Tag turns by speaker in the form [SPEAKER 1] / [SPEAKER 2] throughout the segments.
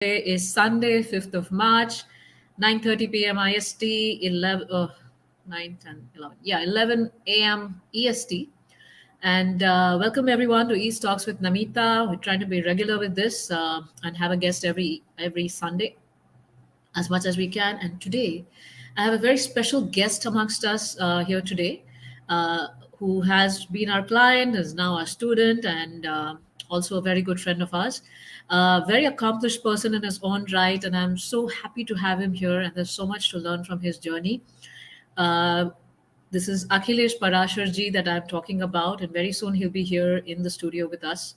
[SPEAKER 1] Today is Sunday, 5th of March, 9:30 p.m. IST, 11, 9, 10, 11, yeah, 11 a.m. EST. And welcome everyone to East Talks with Namita. We're trying to be regular with this and have a guest every Sunday as much as we can. And today, I have a very special guest amongst us here today, uh, who has been our client, is now our student, and also a very good friend of ours. Very accomplished person in his own right, and I'm so happy to have him here. And there's so much to learn from his journey. Uh, this is Akhilesh Parasharji that I'm talking about, and very soon he'll be here in the studio with us.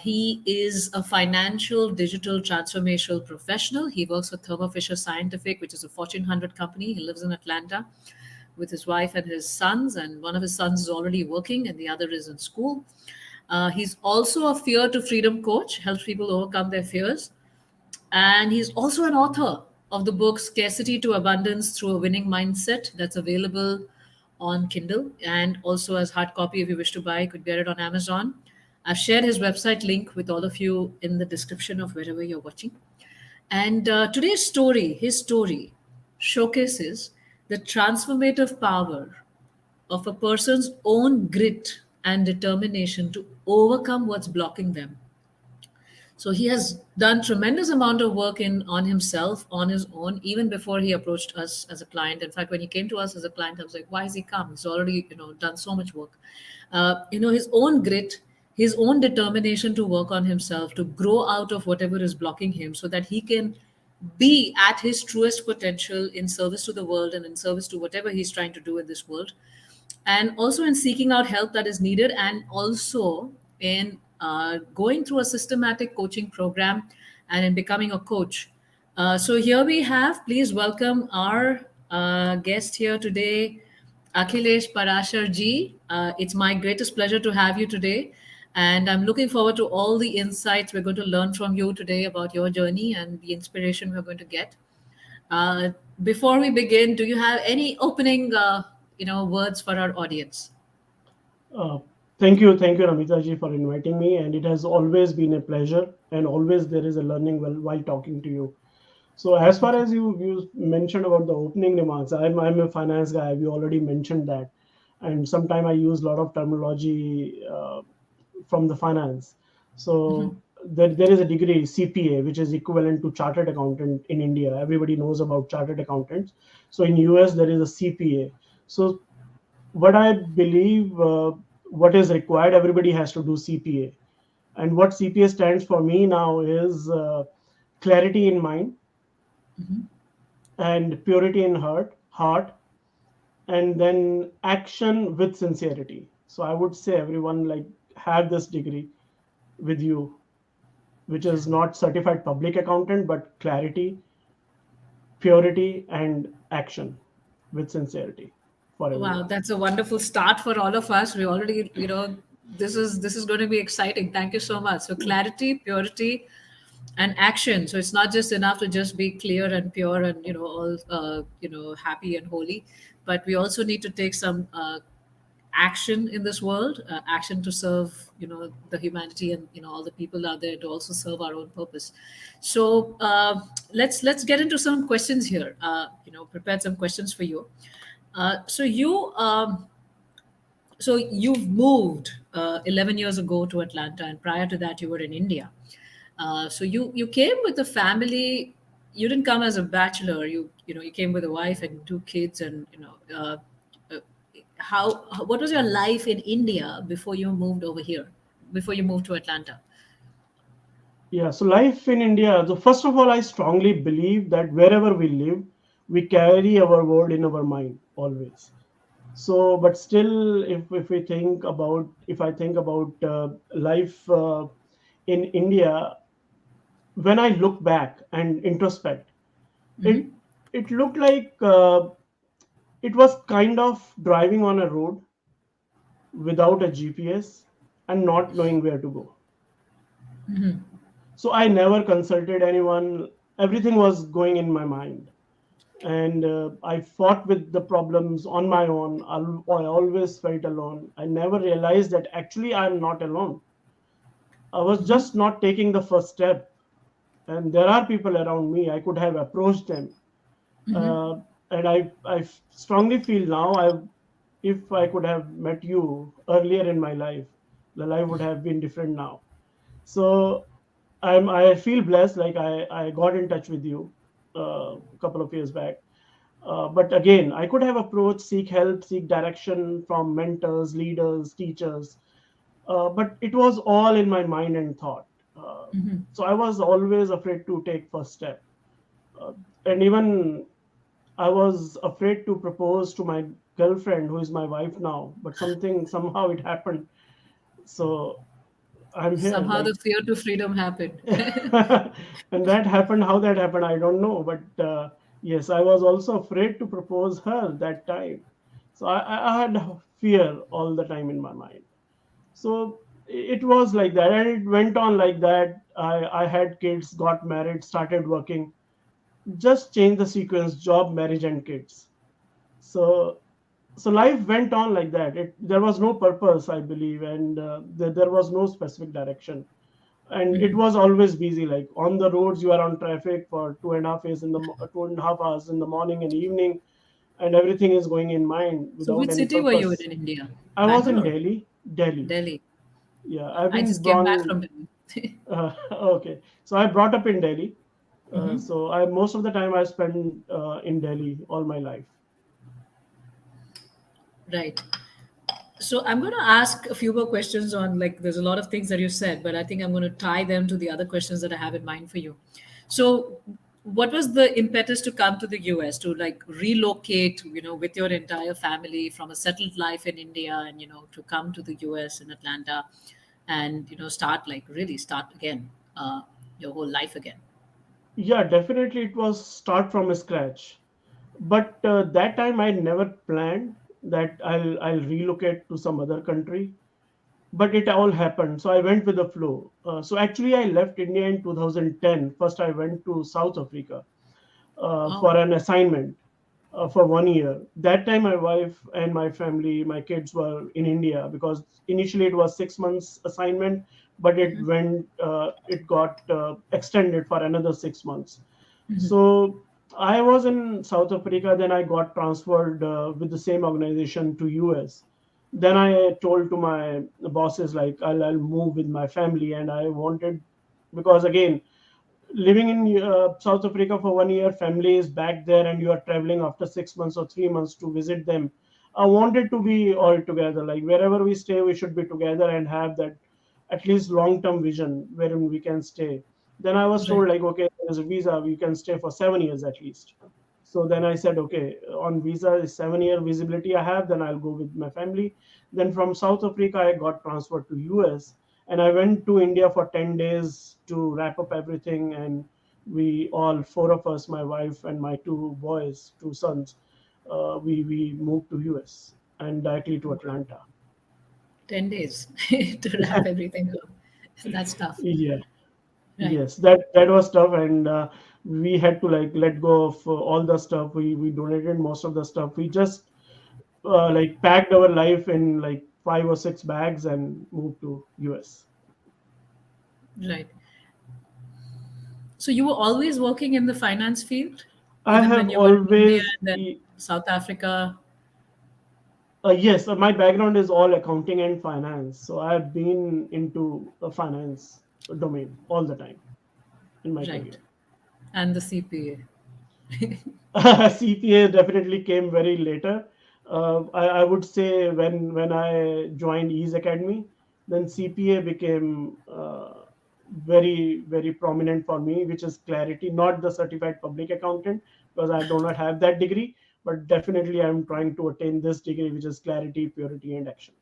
[SPEAKER 1] He is a financial digital transformational professional. He works for Thermo Fisher Scientific, which is a Fortune 100 company. He lives in Atlanta with his wife and his sons, and one of his sons is already working, and the other is in school. He's also a fear to freedom coach, helps people overcome their fears. And he's also an author of the book Scarcity to Abundance Through a Winning Mindset, that's available on Kindle and also as hard copy if you wish to buy. You could get it on Amazon. I've shared his website link with all of you in the description of wherever you're watching. And today's story, his story, showcases the transformative power of a person's own grit and determination to overcome what's blocking them. So he has done tremendous amount of work in on himself on his own even before he approached us as a client. In fact, when he came to us as a client, I was like, why has he come? He's already done so much work. His own grit, his own determination to work on himself, to grow out of whatever is blocking him, so that he can be at his truest potential in service to the world and in service to whatever he's trying to do in this world, and also in seeking out help that is needed, and also in going through a systematic coaching program and in becoming a coach. So here we have, please welcome our guest here today, Akhilesh Parasharji. It's my greatest pleasure to have you today. And I'm looking forward to all the insights we're going to learn from you today about your journey and the inspiration we're going to get. Uh, Before we begin, do you have any opening, words for our audience?
[SPEAKER 2] Uh, thank you, Namita ji, for inviting me. And it has always been a pleasure, and always there is a learning while talking to you. So, as far as you mentioned about the opening remarks, I'm a finance guy. We already mentioned that, and sometime I use a lot of terminology from the finance. So there is a degree CPA, which is equivalent to chartered accountant in India. Everybody knows about chartered accountants. So in US there is a CPA. So what I believe, what is required, everybody has to do CPA. And what CPA stands for me now is clarity in mind and purity in heart, and then action with sincerity. So I would say everyone like have this degree with you, which is not certified public accountant, but clarity, purity, and action with sincerity for
[SPEAKER 1] Wow,
[SPEAKER 2] everyone.
[SPEAKER 1] that's a wonderful start for all of us. We already, this is going to be exciting. Thank you so much. So clarity, purity, and action. So it's not just enough to just be clear and pure and all happy and holy, but we also need to take some action in this world, action to serve the humanity and all the people out there, to also serve our own purpose. So let's get into some questions here. Prepared some questions for you. So you've moved 11 years ago to Atlanta, and prior to that, you were in India. So you came with a family. You didn't come as a bachelor. You came with a wife and two kids, and uh, what was your life in India before you moved over here, before you moved to Atlanta?
[SPEAKER 2] Yeah, so life in India. So first of all, I strongly believe that wherever we live, we carry our world in our mind always. So, but still, if we think about, if I think about life in India, when I look back and introspect, it it looked like it was kind of driving on a road without a GPS and not knowing where to go. So I never consulted anyone. Everything was going in my mind, and I fought with the problems on my own. I always felt alone. I never realized that actually I'm not alone. I was just not taking the first step. and there are people around me. I could have approached them, uh, and I strongly feel now, if I could have met you earlier in my life, the life would have been different now. So I feel blessed. Like I got in touch with you a couple of years back. But again, I could have approached, seek help, seek direction from mentors, leaders, teachers. But it was all in my mind and thought. Uh, so I was always afraid to take first step. Uh, and even I was afraid to propose to my girlfriend, who is my wife now. But somehow it happened. So I'm here.
[SPEAKER 1] Somehow
[SPEAKER 2] Like,
[SPEAKER 1] the fear to freedom happened.
[SPEAKER 2] and that happened. How that happened, I don't know. But yes, I was also afraid to propose her that time. So I had fear all the time in my mind. So it was like that, and it went on like that. I had kids, got married, started working, just changed the sequence: job, marriage, and kids. So life went on like that. There was no purpose, I believe, and there was no specific direction, and it was always busy. Like on the roads, you are on traffic for 2.5 hours 2.5 hours in the morning and evening, and everything is going in mind
[SPEAKER 1] So,
[SPEAKER 2] without
[SPEAKER 1] which
[SPEAKER 2] any
[SPEAKER 1] city were you
[SPEAKER 2] purpose.
[SPEAKER 1] in India?
[SPEAKER 2] I was in
[SPEAKER 1] Bangalore,
[SPEAKER 2] Delhi.
[SPEAKER 1] Delhi.
[SPEAKER 2] Yeah, I've
[SPEAKER 1] I
[SPEAKER 2] been
[SPEAKER 1] just came back
[SPEAKER 2] born.
[SPEAKER 1] from Delhi.
[SPEAKER 2] Okay, so I brought up in Delhi.
[SPEAKER 1] Hmm.
[SPEAKER 2] So I most of the time I spend in Delhi all my life.
[SPEAKER 1] Right. So I'm going to ask a few more questions on, like, there's a lot of things that you said, but I think I'm going to tie them to the other questions that I have in mind for you. So, what was the impetus to come to the US, to like relocate, with your entire family from a settled life in India, and to come to the US in Atlanta, and start, like, really start again, your whole life again.
[SPEAKER 2] Yeah, definitely it was start from scratch. But that time I never planned that I'll relocate to some other country. But it all happened, so I went with the flow. So actually, I left India in 2010. First, I went to South Africa
[SPEAKER 1] Oh.
[SPEAKER 2] for an assignment for 1 year. That time, my wife and my family, my kids were in India, because initially it was 6 months assignment, but it got extended for another 6 months. So I was in South Africa. Then I got transferred with the same organization to US. Then I told to my bosses, like, I'll move with my family, and I wanted, because again, living in South Africa for 1 year, family is back there, and you are traveling after 6 months or 3 months to visit them. I wanted to be all together. Like wherever we stay, we should be together and have that at least long term vision wherein we can stay. Then I was
[SPEAKER 1] Right.
[SPEAKER 2] told, like, okay, there's a visa, we can stay for 7 years at least. So then I said, okay, on visa is 7 year visibility I have, then I'll go with my family. Then from South Africa, I got transferred to US, and I went to India for 10 days to wrap up everything. And we all, four of us, my wife and my two boys, two sons, we moved to US and directly to Atlanta.
[SPEAKER 1] 10 days to wrap everything up. That's tough.
[SPEAKER 2] Yeah.
[SPEAKER 1] Right.
[SPEAKER 2] Yes, that was tough, and we had to like let go of all the stuff. We donated most of the stuff. We just like packed our life in like 5 or 6 bags and moved to US.
[SPEAKER 1] Right. So you were always working in the finance field,
[SPEAKER 2] I
[SPEAKER 1] even when
[SPEAKER 2] have
[SPEAKER 1] you were in India
[SPEAKER 2] always,
[SPEAKER 1] and then South Africa.
[SPEAKER 2] yes, my background is all accounting and finance, so I've been into the finance domain all the time in my
[SPEAKER 1] Right.
[SPEAKER 2] career.
[SPEAKER 1] And the CPA.
[SPEAKER 2] CPA definitely came very later. I would say when I joined Ease Academy, then CPA became very prominent for me, which is clarity, not the certified public accountant, because I do not have that degree, but definitely I'm trying to attain this degree, which is clarity, purity, and action.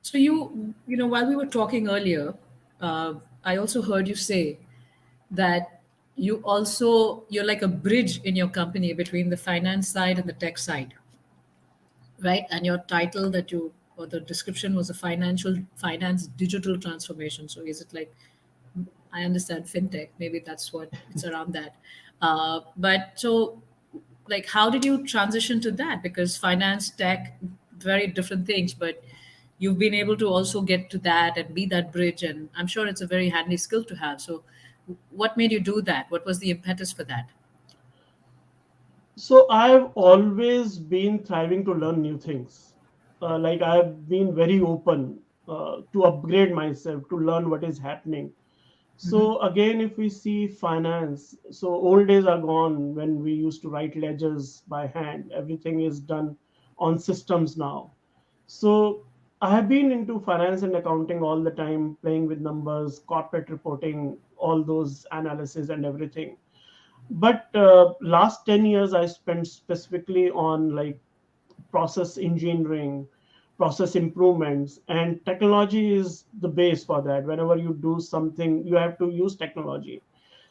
[SPEAKER 1] So while we were talking earlier, I also heard you say that you're like a bridge in your company between the finance side and the tech side, right? And your title that you or the description was a financial finance digital transformation. So is it like, I understand fintech, maybe that's what it's around that. But so, like, how did you transition to that? Because finance, tech, very different things, but you've been able to also get to that and be that bridge. And I'm sure it's a very handy skill to have. So, what made you do that? What was the impetus for that?
[SPEAKER 2] So I've always been thriving to learn new things. Like I've been very open to upgrade myself, to learn what is happening. So again, if we see finance, so old days are gone when we used to write ledgers by hand. Everything is done on systems now. So I have been into finance and accounting all the time, playing with numbers, corporate reporting, all those analysis and everything. But last 10 years I spent specifically on like process engineering, process improvements, and technology is the base for that. Whenever you do something, you have to use technology.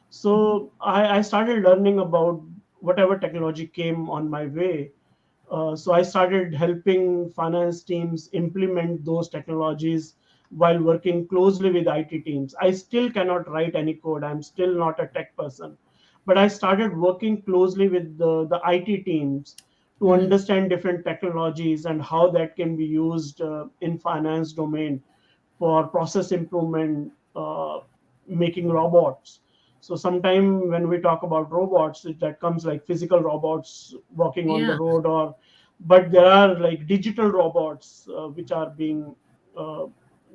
[SPEAKER 2] So I started learning about whatever technology came on my way. So I started helping finance teams implement those technologies while working closely with IT teams. I still cannot write any code. I'm still not a tech person, but I started working closely with the IT teams to understand different technologies and how that can be used in finance domain for process improvement, making robots. So sometime when we talk about robots, that comes like physical robots walking on the
[SPEAKER 1] Yeah.
[SPEAKER 2] road, or but there are like digital robots which are being uh,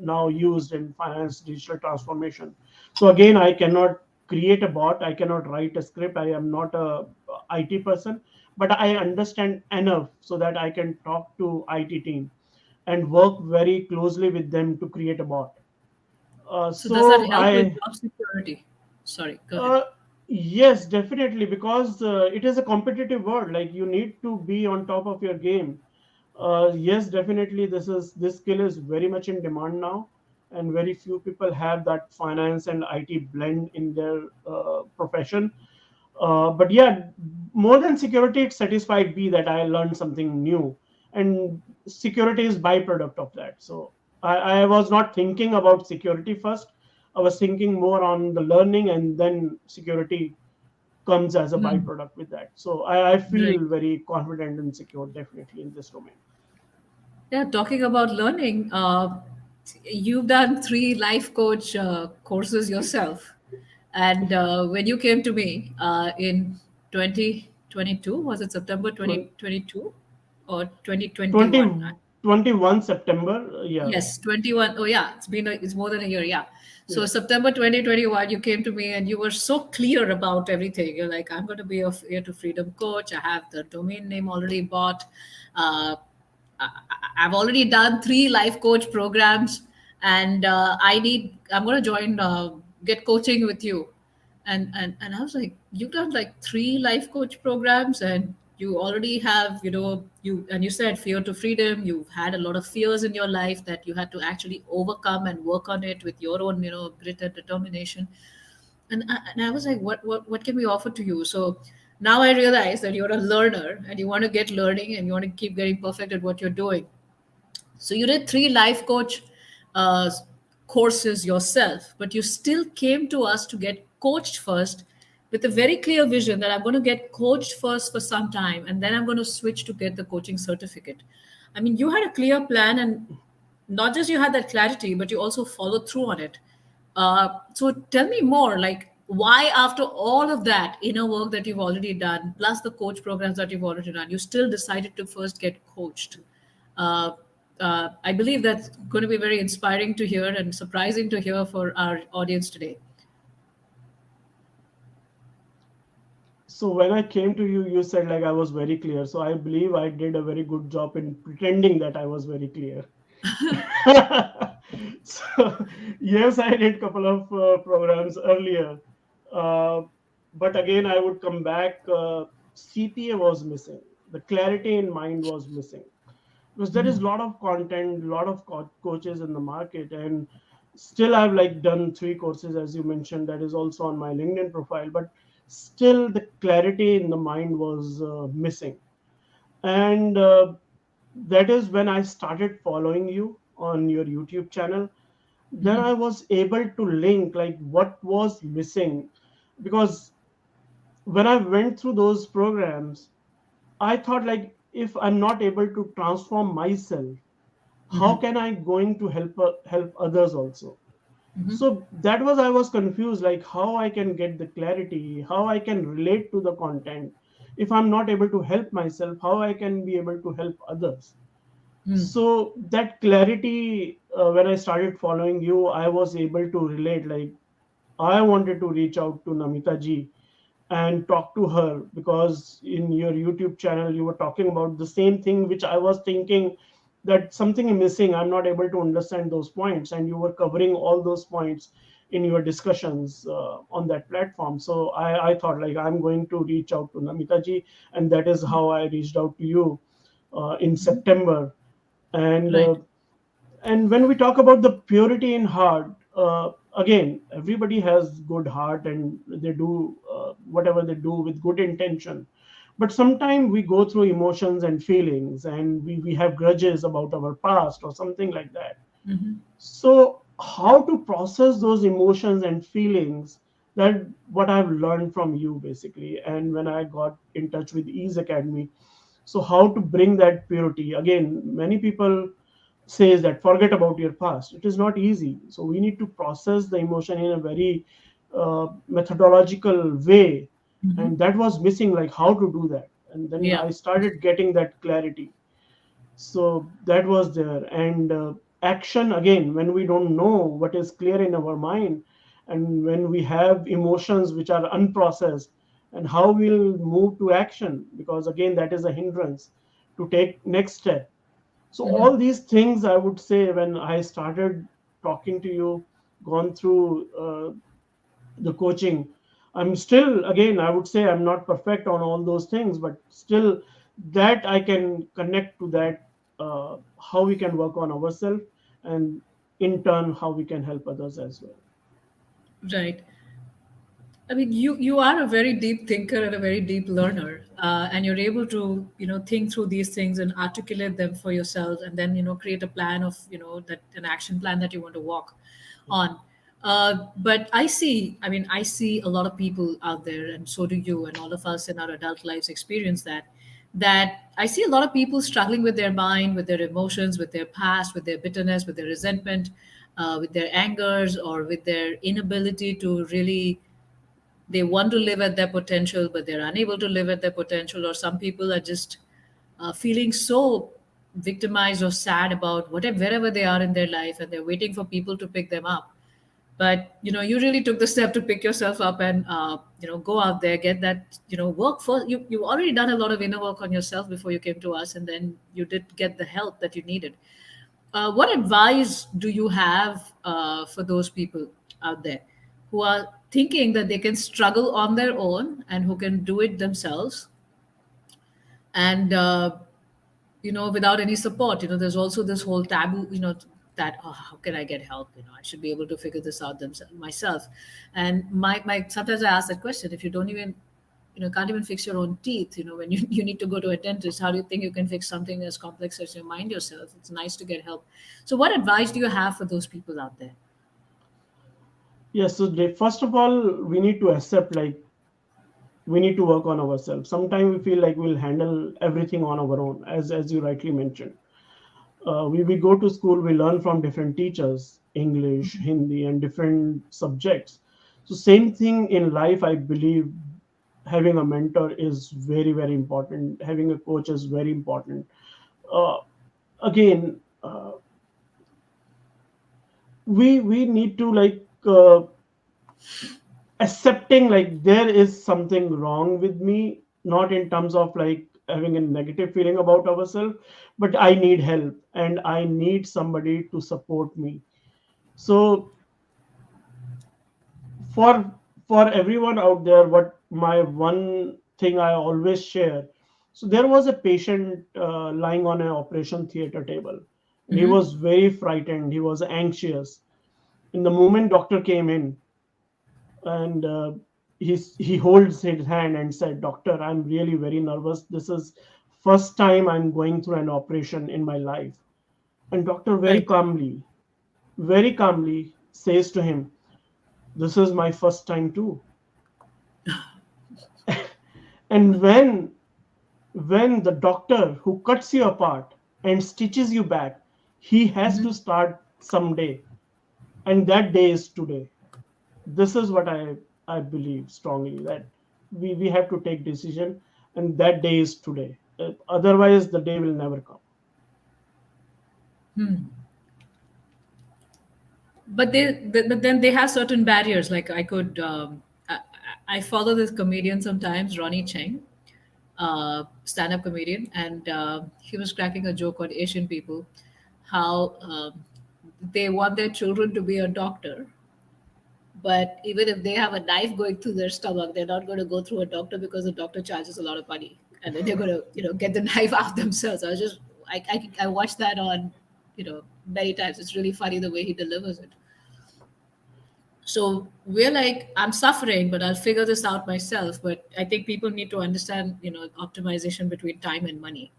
[SPEAKER 2] now used in finance digital transformation. So again, I cannot create a bot, I cannot write a script, I am not a IT person, but I understand enough so that I can talk to IT team and work very closely with them to create a bot.
[SPEAKER 1] So, does that
[SPEAKER 2] So
[SPEAKER 1] help with
[SPEAKER 2] I
[SPEAKER 1] job security? Sorry, go ahead.
[SPEAKER 2] uh, yes, definitely, because it is a competitive world. Like you need to be on top of your game. Yes, definitely, this skill is very much in demand now, and very few people have that finance and IT blend in their profession. But yeah, more than security, it satisfied me that I learned something new, and security is byproduct of that. So I was not thinking about security first. I was thinking more on the learning, and then security comes as a byproduct with that. So I
[SPEAKER 1] Right.
[SPEAKER 2] feel very confident and secure definitely in this domain.
[SPEAKER 1] Yeah, talking about learning, you've done three life coach courses yourself. And when you came to me in 2022, was it September 2022 or
[SPEAKER 2] 20,
[SPEAKER 1] 2021?
[SPEAKER 2] 21 September, yeah,
[SPEAKER 1] Yes, 21. Oh, yeah, it's more than a year. Yeah. So
[SPEAKER 2] yeah.
[SPEAKER 1] September 2021, you came to me and you were so clear about everything. You're like, I'm going to be a Fear to Freedom coach. I have the domain name already bought. Uh, I've already done three life coach programs, and I'm going to join, get coaching with you. And I was like, you've done like three life coach programs, and you already have, you said fear to freedom. You've had a lot of fears in your life that you had to actually overcome and work on it with your own, grit and determination. And I was like, what can we offer to you? So now I realize that you're a learner and you want to get learning and you want to keep getting perfect at what you're doing. So you did three life coach uh, courses yourself, but you still came to us to get coached first with a very clear vision that I'm going to get coached first for some time and then I'm going to switch to get the coaching certificate. I mean, you had a clear plan, and not just you had that clarity, but you also followed through on it. So tell me more, like why after all of that inner work that you've already done, plus the coach programs that you've already done, you still decided to first get coached. Uh, I believe that's going to be very inspiring to hear and surprising to hear for our audience today.
[SPEAKER 2] So when I came to you, you said like I was very clear. So I believe I did a very good job in pretending that I was very clear. So yes, I did couple of programs earlier, uh, but again I would come back. CPA was missing. The clarity in mind was missing because there is a lot of content, a lot of coaches in the market, and still I've like done three courses as you mentioned. That is also on my LinkedIn profile, but still the clarity in the mind was missing, and that is when I started following you on your YouTube channel. Then I was able to link like what was missing, because when I went through those programs, I thought like if I'm not able to transform myself, how can I going to help others also? So that was, I was confused, like how I can get the clarity, how I can relate to the content. If I'm not able to help myself, how I can be able to help others? So that clarity, when I started following you, I was able to relate. Like, I wanted to reach out to Namita ji and talk to her, because in your YouTube channel you were talking about the same thing which I was thinking, that something is missing, I'm not able to understand those points, and you were covering all those points in your discussions on that platform. So I thought, like, I'm going to reach out to Namita ji, and that is how I reached out to you in September. And
[SPEAKER 1] Right.
[SPEAKER 2] when we talk about the purity in heart, again, everybody has good heart, and they do whatever they do with good intention. But sometimes we go through emotions and feelings, and we have grudges about our past or something like that. So how to process those emotions and feelings, that what I've learned from you basically, and when I got in touch with Ease Academy. So how to bring that purity? Again, many people says that forget about your past. It is not easy. So we need to process the emotion in a very methodological way, and that was missing, like how to do that. And then
[SPEAKER 1] Yeah.
[SPEAKER 2] I started getting that clarity. So that was there. And action, again, when we don't know what is clear in our mind, and when we have emotions which are unprocessed, and how we'll move to action, because again, that is a hindrance to take next step. So all these things, I would say, when I started talking to you, gone through the coaching, I'm still, again, I would say I'm not perfect on all those things, but still that I can connect to that, how we can work on ourselves, and in turn how we can help others as well.
[SPEAKER 1] Right. I mean, you are a very deep thinker and a very deep learner, and you're able to think through these things and articulate them for yourself, and then create a plan of that an action plan that you want to walk on. But I see a lot of people out there, and so do you, and all of us in our adult lives experience that I see a lot of people struggling with their mind, with their emotions, with their past, with their bitterness, with their resentment, with their angers, or with their inability to really, they want to live at their potential but they're unable to live at their potential. Or some people are just feeling so victimized or sad about whatever, wherever they are in their life, and they're waiting for people to pick them up. But you really took the step to pick yourself up and go out there, get that work for you. You've already done a lot of inner work on yourself before you came to us, and then you did get the help that you needed. What advice do you have for those people out there who are thinking that they can struggle on their own and who can do it themselves, and without any support? There's also this whole taboo, that, oh, how can I get help? I should be able to figure this out myself. And my sometimes I ask that question: if you don't even can't even fix your own teeth, when you need to go to a dentist, how do you think you can fix something as complex as your mind yourself? It's nice to get help. So what advice do you have for those people out there?
[SPEAKER 2] Yes, so first of all, we need to accept, like, we need to work on ourselves. Sometimes we feel like we'll handle everything on our own, as you rightly mentioned. We go to school, we learn from different teachers, English, Hindi, and different subjects. So same thing in life, I believe having a mentor is very, very important. Having a coach is very important. Uh, Again, we need to, like, accepting, like, there is something wrong with me, not in terms of like having a negative feeling about ourselves, but I need help and I need somebody to support me. So for everyone out there, what my one thing I always share. So there was a patient lying on an operation theater table, and he was very frightened, he was anxious. In the moment doctor came in, and he holds his hand and said, doctor, I'm really very nervous, this is first time I'm going through an operation in my life. And doctor
[SPEAKER 1] Right.
[SPEAKER 2] very calmly says to him, this is my first time too. And when the doctor who cuts you apart and stitches you back, He has
[SPEAKER 1] Hmm.
[SPEAKER 2] to start someday, and that day is today. This is what I believe strongly, that we have to take decision, and that day is today. Otherwise, the day will never come.
[SPEAKER 1] But then they have certain barriers. Like I follow this comedian sometimes, Ronnie Cheng, stand-up comedian, and he was cracking a joke on Asian people, how they want their children to be a doctor, but even if they have a knife going through their stomach, they're not going to go through a doctor because the doctor charges a lot of money, and then they're going to get the knife out themselves. I watched that on many times. It's really funny the way he delivers it. So we're like, I'm suffering, but I'll figure this out myself. But I think people need to understand, optimization between time and money.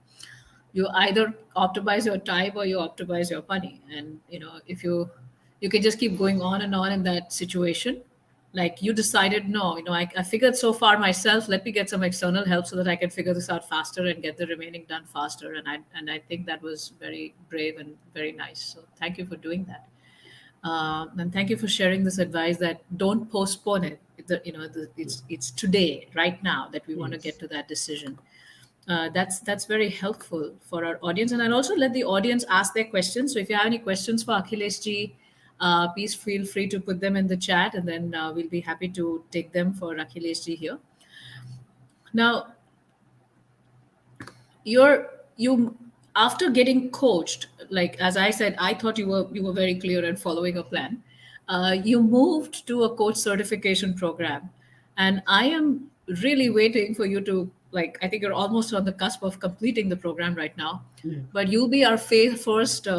[SPEAKER 1] You either optimize your time or you optimize your money. And if you can just keep going on and on in that situation. Like you decided, no, I figured so far myself. Let me get some external help so that I can figure this out faster and get the remaining done faster. And I think that was very brave and very nice. So thank you for doing that. And thank you for sharing this advice that don't postpone it. It's today, right now, that we want to get
[SPEAKER 2] Yes.
[SPEAKER 1] to that decision. That's very helpful for our audience, and I'll also let the audience ask their questions. So if you have any questions for Akhilesh ji, please feel free to put them in the chat, and then we'll be happy to take them for Akhilesh ji here. Now, you after getting coached, like as I said, I thought you were very clear and following a plan. You moved to a coach certification program, and I am really waiting for you to, like, I think you're almost on the cusp of completing the program right now,
[SPEAKER 2] Yeah.
[SPEAKER 1] but you'll be our first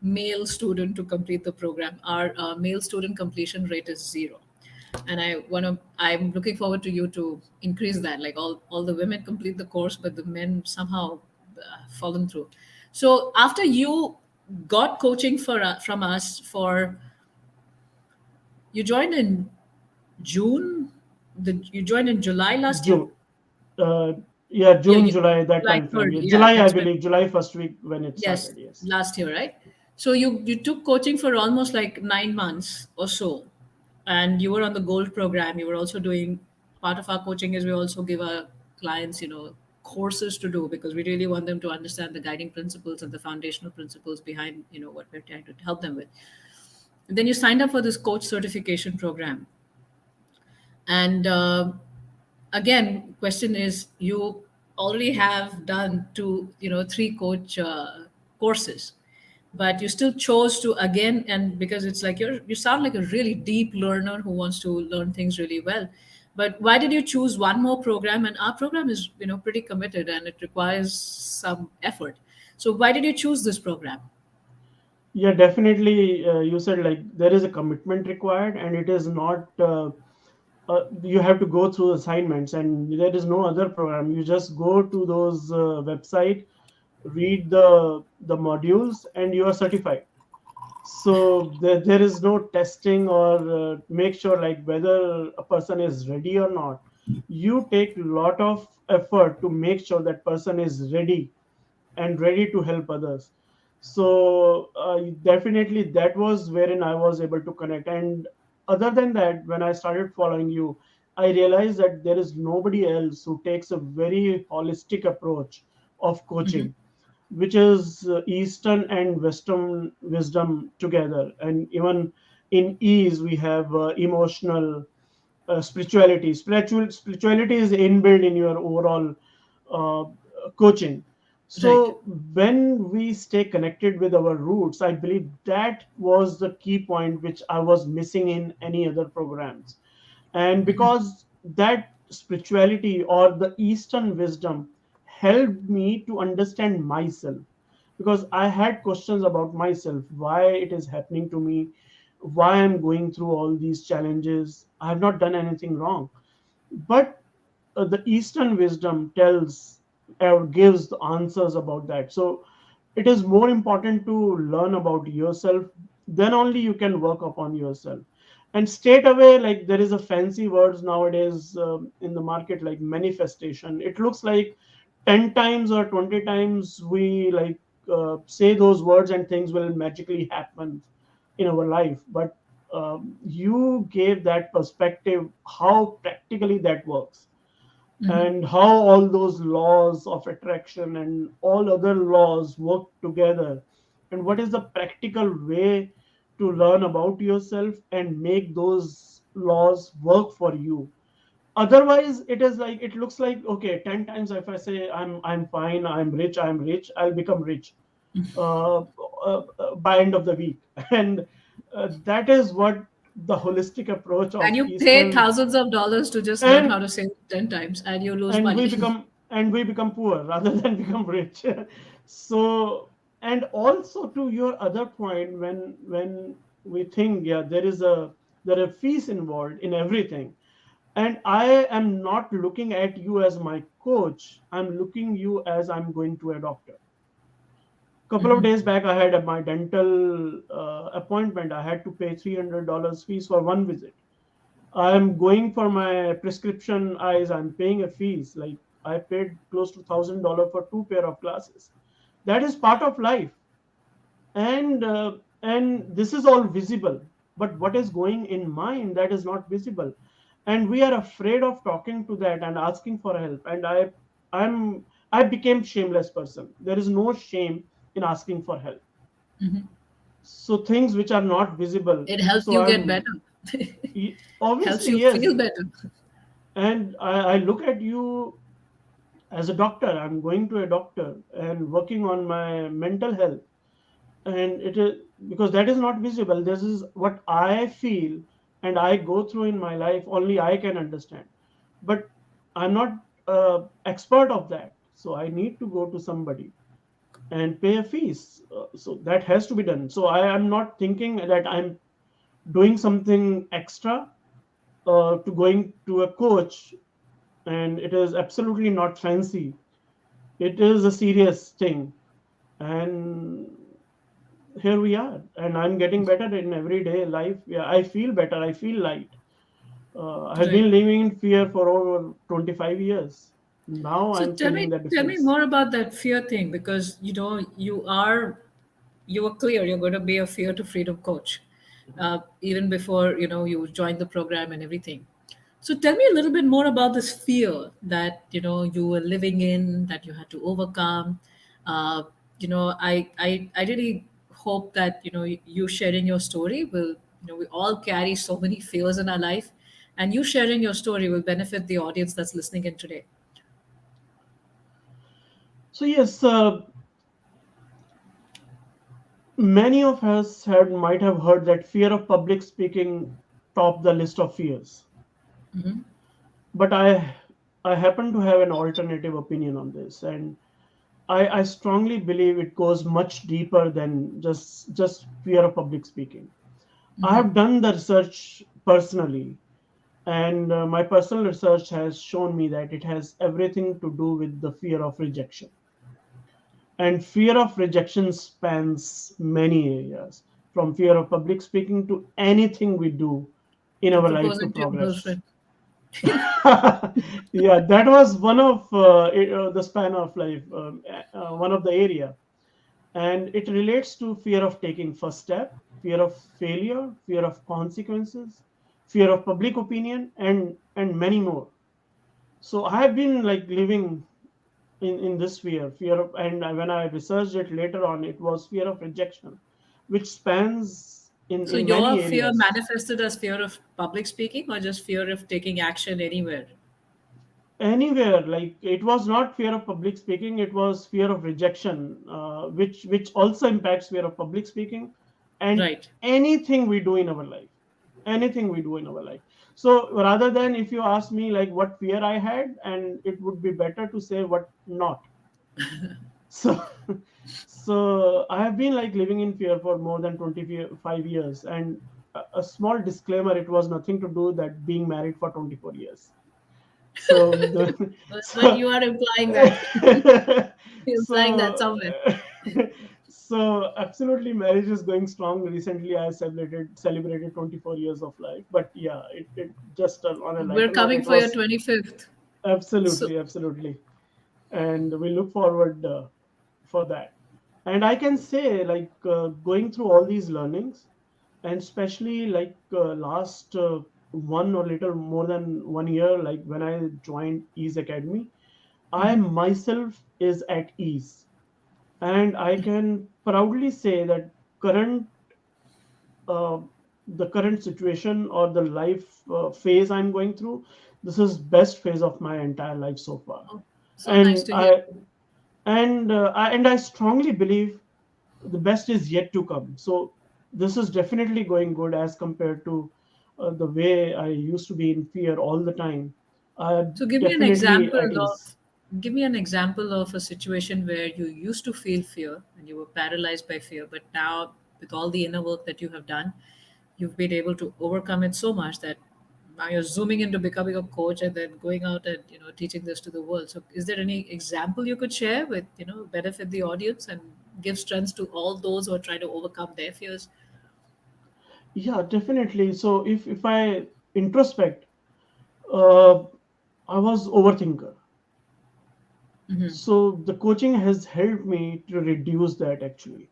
[SPEAKER 1] male student to complete the program. Our male student completion rate is 0, and I'm looking forward to you to increase that. Like all the women complete the course, but the men somehow fallen through. So after you got coaching from us, for you joined in June, you joined in July last year.
[SPEAKER 2] June. Yeah,
[SPEAKER 1] Yeah,
[SPEAKER 2] June, July, that
[SPEAKER 1] July
[SPEAKER 2] time frame.
[SPEAKER 1] 3rd.
[SPEAKER 2] Yeah,
[SPEAKER 1] Yeah,
[SPEAKER 2] July, I
[SPEAKER 1] that's when.
[SPEAKER 2] believe, July first week when it
[SPEAKER 1] Yes,
[SPEAKER 2] started. Yes.
[SPEAKER 1] last year, right? So you took coaching for almost like 9 months or so, and you were on the gold program. You were also doing part of our coaching is we also give our clients, courses to do, because we really want them to understand the guiding principles and the foundational principles behind what we're trying to help them with. And then you signed up for this coach certification program, and again, question is, you already have done three coach courses, but you still chose to, again, and because it's like you sound like a really deep learner who wants to learn things really well. But why did you choose one more program? And our program is pretty committed and it requires some effort. So why did you choose this program?
[SPEAKER 2] Yeah, definitely. You said like there is a commitment required, and it is not. You have to go through assignments, and there is no other program. You just go to those website, read the modules, and you are certified. So there is no testing or make sure like whether a person is ready or not. You take a lot of effort to make sure that person is ready and ready to help others. So definitely that was wherein I was able to connect. And other than that, when I started following you, I realized that there is nobody else who takes a very holistic approach of
[SPEAKER 1] Hmm.
[SPEAKER 2] coaching, which is Eastern and Western wisdom together. And even in ease, we have emotional spirituality. Spirituality is inbuilt in your overall uh, coaching.
[SPEAKER 1] Right.
[SPEAKER 2] So when we stay connected with our roots, I believe that was the key point which I was missing in any other programs. And because that spirituality or the Eastern wisdom helped me to understand myself, because I had questions about myself, why it is happening to me, why I'm going through all these challenges. I have not done anything wrong. But the Eastern wisdom tells or gives the answers about that. So it is more important to learn about yourself, then only you can work upon yourself. And straight away, like there is a fancy words nowadays in the market, like manifestation. It looks like 10 times or 20 times we like say those words and things will magically happen in our life. But you gave that perspective, how practically that works, and how all those laws of attraction and all other laws work together, and what is the practical way to learn about yourself and make those laws work for you. Otherwise it is like, it looks like, okay, 10 times if I say I'm fine, I'm rich, I'll become rich by end of the week. And that is what the holistic approach
[SPEAKER 1] And
[SPEAKER 2] of
[SPEAKER 1] you pay
[SPEAKER 2] Eastern.
[SPEAKER 1] thousands of dollars to just learn how
[SPEAKER 2] and
[SPEAKER 1] to say it 10 times and you lose
[SPEAKER 2] and we
[SPEAKER 1] money.
[SPEAKER 2] become and we become poor rather than become rich. So, and also to your other point, when we think, yeah, there are fees involved in everything, and I am not looking at you as my coach, I'm looking you as I'm going to a doctor. Couple of days back I had my dental appointment. I had to pay $300 fees for one visit. I'm going for my prescription eyes. I'm paying a fees. Like, I paid close to $1,000 for two pair of glasses. That is part of life, and this is all visible. But what is going in mind, that is not visible, and we are afraid of talking to that and asking for help. And I became shameless person. There is no shame in asking for help. So things which are not visible.
[SPEAKER 1] It helps
[SPEAKER 2] So
[SPEAKER 1] you get better. Helps
[SPEAKER 2] obviously
[SPEAKER 1] you
[SPEAKER 2] yes.
[SPEAKER 1] feel better.
[SPEAKER 2] And I look at you as a doctor. I'm going to a doctor and working on my mental health, and it is because that is not visible. This is what I feel and I go through in my life, only I can understand. But I'm not expert of that, so I need to go to somebody and pay a fees. So that has to be done. So I am not thinking that I'm doing something extra to going to a coach, and it is absolutely not fancy. It is a serious thing, and here we are. And I'm getting better in everyday life. Yeah, I feel better. I feel light. I've
[SPEAKER 1] Right.
[SPEAKER 2] been living in fear for over 25 years. Now
[SPEAKER 1] So
[SPEAKER 2] I'm feeling the
[SPEAKER 1] tell me
[SPEAKER 2] difference.
[SPEAKER 1] more about that fear thing, because you were clear you're going to be a fear to freedom coach, even before you joined the program and everything. So tell me a little bit more about this fear that you were living in, that you had to overcome. Uh, I really hope that you sharing your story will, we all carry so many fears in our life, and you sharing your story will benefit the audience that's listening in today.
[SPEAKER 2] So yes, many of us had might have heard that fear of public speaking top the list of fears. But I happen to have an alternative opinion on this, and I strongly believe it goes much deeper than just fear of public speaking. I have done the research personally, and my personal research has shown me that it has everything to do with the fear of rejection. And fear of rejection spans many areas, from fear of public speaking to anything we do in
[SPEAKER 1] To
[SPEAKER 2] our life to
[SPEAKER 1] proposing to your
[SPEAKER 2] progress.
[SPEAKER 1] girlfriend.
[SPEAKER 2] Yeah, that was one of the span of life, one of the area, and it relates to fear of taking first step, fear of failure, fear of consequences, fear of public opinion, and many more. So I have been like living in this fear of, and when I researched it later on, it was fear of rejection, which spans
[SPEAKER 1] So
[SPEAKER 2] in
[SPEAKER 1] your
[SPEAKER 2] many
[SPEAKER 1] fear
[SPEAKER 2] areas.
[SPEAKER 1] manifested as fear of public speaking, or just fear of taking action anywhere?
[SPEAKER 2] Anywhere, like, it was not fear of public speaking, it was fear of rejection, which also impacts fear of public speaking, and
[SPEAKER 1] Right.
[SPEAKER 2] anything we do in our life, anything we do in our life. So rather than, if you ask me like what fear I had, and it would be better to say what not. So so I have been like living in fear for more than 25 years, and a small disclaimer, it was nothing to do that being married for 24 years. So the
[SPEAKER 1] But
[SPEAKER 2] so
[SPEAKER 1] you are implying that. You're implying that
[SPEAKER 2] so
[SPEAKER 1] somewhere.
[SPEAKER 2] so absolutely, marriage is going strong. Recently I celebrated 24 years of life. But yeah, it just on a
[SPEAKER 1] We're
[SPEAKER 2] lighter note,
[SPEAKER 1] coming
[SPEAKER 2] it
[SPEAKER 1] for your
[SPEAKER 2] was
[SPEAKER 1] 25th. So,
[SPEAKER 2] absolutely, and we look forward for that. And I can say, like, going through all these learnings, and especially like last one or little more than 1 year, like when I joined Ease Academy, I
[SPEAKER 1] Hmm.
[SPEAKER 2] myself is at ease, and I can proudly say that current uh, the current situation or the life phase I'm going through, this is best phase of my entire life so far.
[SPEAKER 1] Oh, so nice
[SPEAKER 2] And
[SPEAKER 1] to hear.
[SPEAKER 2] I strongly believe the best is yet to come. So this is definitely going good as compared to the way I used to be in fear all the time. I'm
[SPEAKER 1] So
[SPEAKER 2] definitely at ease.
[SPEAKER 1] give me an example of a situation where you used to feel fear and you were paralyzed by fear, but now with all the inner work that you have done, you've been able to overcome it so much that now you're zooming into becoming a coach and then going out and teaching this to the world. So is there any example you could share with benefit the audience and give strength to all those who are trying to overcome their fears?
[SPEAKER 2] Yeah, definitely. So if I introspect, uh, I was overthinker.
[SPEAKER 1] Hmm.
[SPEAKER 2] So the coaching has helped me to reduce that actually,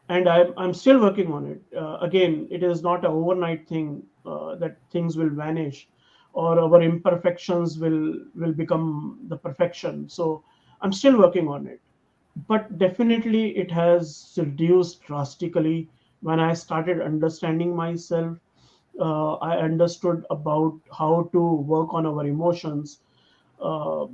[SPEAKER 2] and I'm still working on it. Again, it is not an overnight thing that things will vanish or our imperfections will become the perfection. So I'm still working on it, but definitely it has reduced drastically when I started understanding myself. I understood about how to work on our emotions, uh,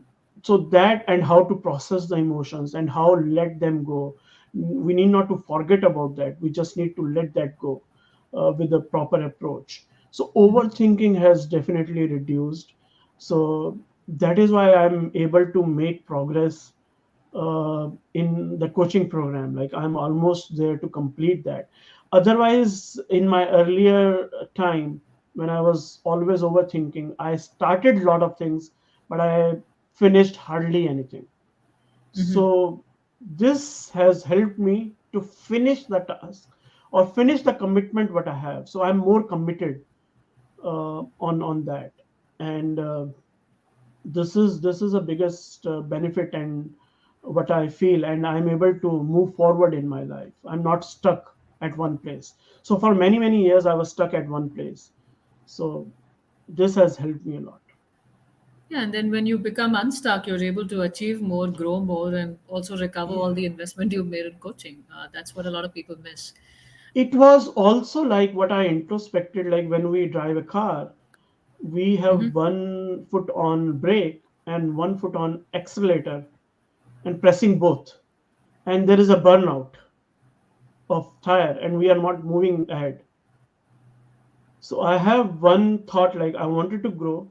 [SPEAKER 2] so that, and how to process the emotions and how let them go. We need not to forget about that, we just need to let that go with a proper approach. So overthinking has definitely reduced. So that is why I'm able to make progress in the coaching program. Like I'm almost there to complete that. Otherwise, in my earlier time, when I was always overthinking, I started a lot of things, but I finished hardly anything. So this has helped me to finish the task or finish the commitment what I have. So I'm more committed on that. And this is a biggest benefit and what I feel, and I'm able to move forward in my life. I'm not stuck at one place. So for many years I was stuck at one place. So this has helped me a lot.
[SPEAKER 1] Yeah, and then when you become unstuck, you're able to achieve more, grow more, and also recover all the investment you've made in coaching. That's what a lot of people miss.
[SPEAKER 2] It was also like what I introspected, like when we drive a car, we have one foot on brake and one foot on accelerator and pressing both, and there is a burnout of tire and we are not moving ahead. So I have one thought, like I wanted to grow,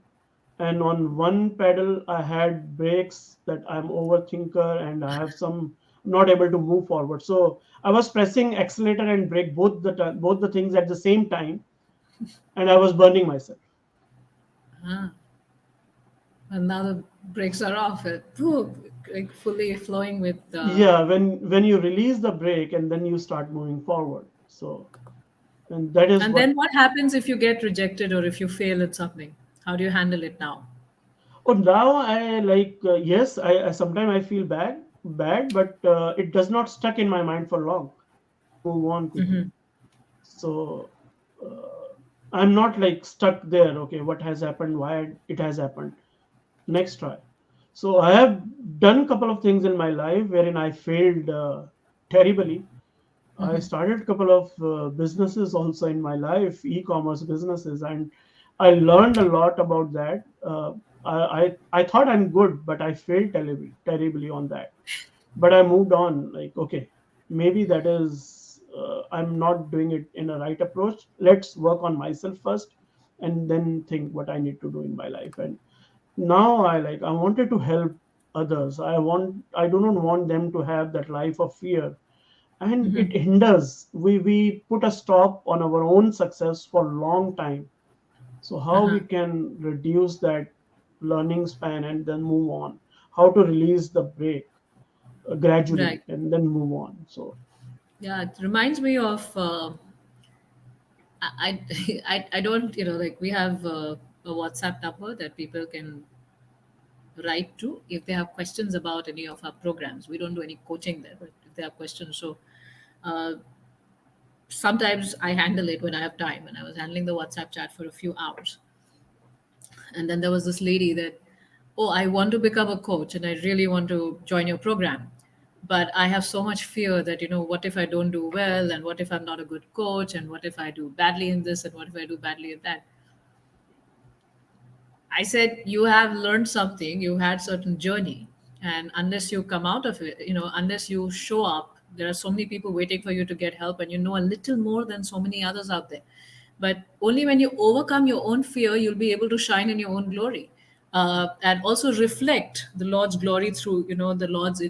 [SPEAKER 2] and on one pedal I had brakes that I'm overthinker and I have some not able to move forward. So I was pressing accelerator and brake both the things at the same time, and I was burning myself.
[SPEAKER 1] Ah, and now the brakes are off. Like fully flowing with.
[SPEAKER 2] Yeah, when you release the brake and then you start moving forward. So, and that is
[SPEAKER 1] And
[SPEAKER 2] what.
[SPEAKER 1] then what happens if you get rejected or if you fail at something? How do you handle it now?
[SPEAKER 2] Oh, now I like, yes, I sometimes I feel bad, but it does not stuck in my mind for long. I move on quickly. So I'm not like stuck there. Okay, what has happened? Why it has happened? Next try. So I have done couple of things in my life wherein I failed terribly. I started a couple of businesses also in my life, e-commerce businesses, and I learned a lot about that. I thought I'm good, but I failed terribly on that. But I moved on. Like, okay, maybe that is I'm not doing it in a right approach. Let's work on myself first, and then think what I need to do in my life. And now I wanted to help others. I do not want them to have that life of fear, and it hinders. We put a stop on our own success for a long time. So how we
[SPEAKER 1] Uh-huh.
[SPEAKER 2] can reduce that learning span and then move on, how to release the break
[SPEAKER 1] Right.
[SPEAKER 2] gradually and then move on. So
[SPEAKER 1] Yeah, it reminds me of. I don't, like we have a WhatsApp number that people can write to if they have questions about any of our programs. We don't do any coaching there, but if there are questions. So uh, sometimes I handle it when I have time. And I was handling the WhatsApp chat for a few hours, and then there was this lady that, oh, I want to become a coach and I really want to join your program, but I have so much fear that, what if I don't do well, and what if I'm not a good coach, and what if I do badly in this, and what if I do badly in that. I said, you have learned something, you had certain journey, and unless you come out of it, unless you show up, there are so many people waiting for you to get help, and you know a little more than so many others out there. But only when you overcome your own fear, you'll be able to shine in your own glory, and also reflect the Lord's glory through, the Lord's,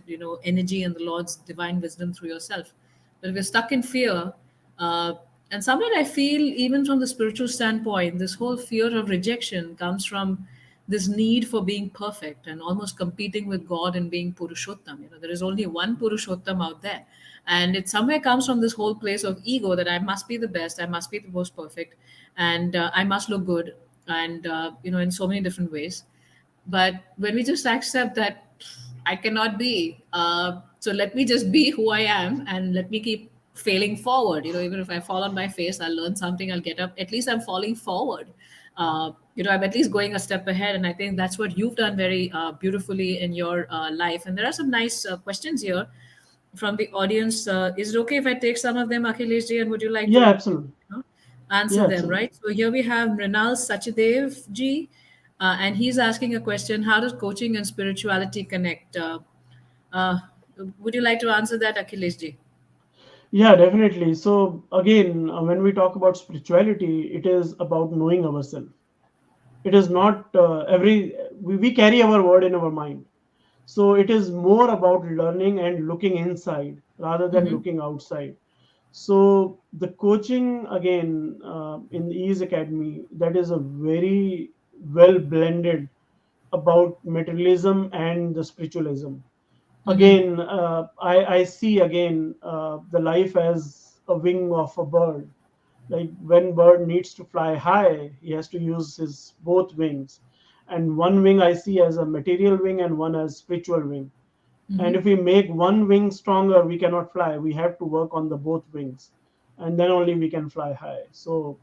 [SPEAKER 1] energy and the Lord's divine wisdom through yourself. But if you're stuck in fear, uh, and somewhere I feel, even from the spiritual standpoint, this whole fear of rejection comes from this need for being perfect and almost competing with God and being Purushottam. There is only one Purushottam out there. And it somewhere comes from this whole place of ego that I must be the best, I must be the most perfect, and I must look good, and, in so many different ways. But when we just accept that I cannot be, so let me just be who I am, and let me keep failing forward. Even if I fall on my face, I'll learn something, I'll get up. At least I'm falling forward. I'm at least going a step ahead. And I think that's what you've done very beautifully in your life. And there are some nice questions here from the audience. Is it okay if I take some of them, Akhilesh ji, and would you like to,
[SPEAKER 2] Yeah, absolutely.
[SPEAKER 1] answer
[SPEAKER 2] Yeah,
[SPEAKER 1] them,
[SPEAKER 2] absolutely.
[SPEAKER 1] right? So here we have Mrinal Sachadev ji, and he's asking a question: how does coaching and spirituality connect? Uh, would you like to answer that, Akhilesh ji?
[SPEAKER 2] Yeah, definitely. So again, when we talk about spirituality, it is about knowing ourselves. It is not we carry our word in our mind. So it is more about learning and looking inside rather than
[SPEAKER 1] Mm-hmm.
[SPEAKER 2] looking outside. So the coaching again in the Ease Academy, that is a very well blended about materialism and the spiritualism.
[SPEAKER 1] Mm-hmm.
[SPEAKER 2] Again, I see again the life as a wing of a bird. Like when bird needs to fly high, he has to use his both wings, and one wing I see as a material wing and one as spiritual wing. And
[SPEAKER 1] Mm-hmm.
[SPEAKER 2] if we make one wing stronger, we cannot fly. We have to work on the both wings, and then only we can fly high. So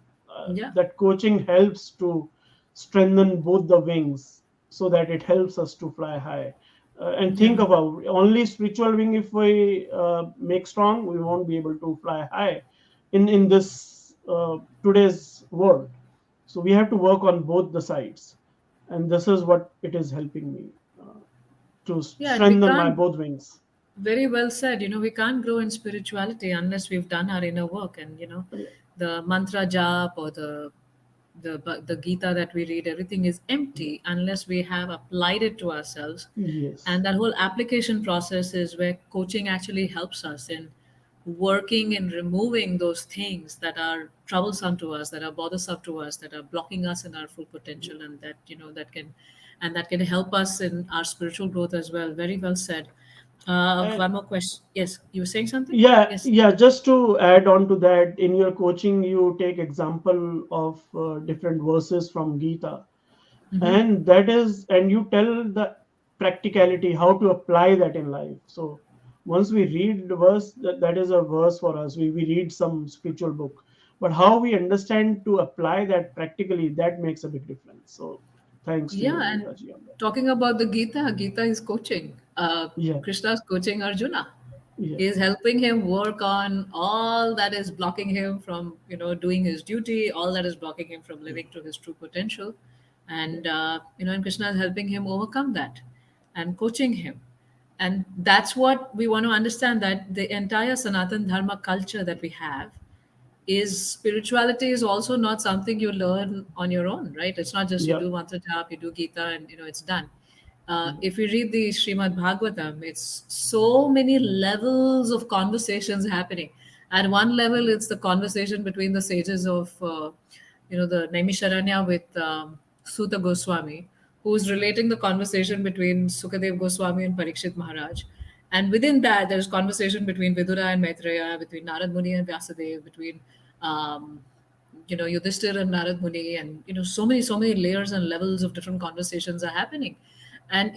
[SPEAKER 1] Yeah.
[SPEAKER 2] that coaching helps to strengthen both the wings so that it helps us to fly high. And
[SPEAKER 1] Yeah.
[SPEAKER 2] think about only spiritual wing. If we make strong, we won't be able to fly high in this today's world. So we have to work on both the sides, and this is what it is helping me to
[SPEAKER 1] Yeah. And we
[SPEAKER 2] strengthen my
[SPEAKER 1] can't,
[SPEAKER 2] both wings.
[SPEAKER 1] very well said. We can't grow in spirituality unless we've done our inner work. And
[SPEAKER 2] Yeah.
[SPEAKER 1] the mantra jap, or the Gita that we read, everything is empty unless we have applied it to ourselves.
[SPEAKER 2] Yes.
[SPEAKER 1] And that whole application process is where coaching actually helps us in working and removing those things that are troublesome to us, that are bothersome to us, that are blocking us in our full potential, and that that can help us in our spiritual growth as well. Very well said.
[SPEAKER 2] And
[SPEAKER 1] One more question. Yes, you were saying something?
[SPEAKER 2] yeah,
[SPEAKER 1] Yes.
[SPEAKER 2] yeah. Just to add on to that, in your coaching, you take example of different verses from Gita,
[SPEAKER 1] Mm-hmm.
[SPEAKER 2] and that is, and you tell the practicality how to apply that in life. So once we read the verse, that is a verse for us. We read some spiritual book, but how we understand to apply that practically, that makes a big difference. So thanks to you,
[SPEAKER 1] Yeah, and
[SPEAKER 2] Namita ji, on that.
[SPEAKER 1] talking about the Gita, Gita is coaching.
[SPEAKER 2] Yeah,
[SPEAKER 1] Krishna's coaching Arjuna.
[SPEAKER 2] yeah,
[SPEAKER 1] He's helping him work on all that is blocking him from, doing his duty, all that is blocking him from living to his true potential.
[SPEAKER 2] yeah,
[SPEAKER 1] And, and Krishna is helping him overcome that and coaching him. And that's what we want to understand, that the entire Sanatan Dharma culture that we have is spirituality is also not something you learn on your own, right? It's not just you
[SPEAKER 2] yeah,
[SPEAKER 1] do mantra jap, you do Gita, and it's done.
[SPEAKER 2] yeah,
[SPEAKER 1] If we read the Srimad Bhagavatam, it's so many levels of conversations happening. At one level, it's the conversation between the sages of, the Naimisharanya with Suta Goswami, who's relating the conversation between Sukadev Goswami and Parikshit Maharaj. And within that, there's conversation between Vidura and Maitreya, between Narad Muni and Vyasadeva, between um, Yudhishthir and Narad Muni, and so many layers and levels of different conversations are happening. And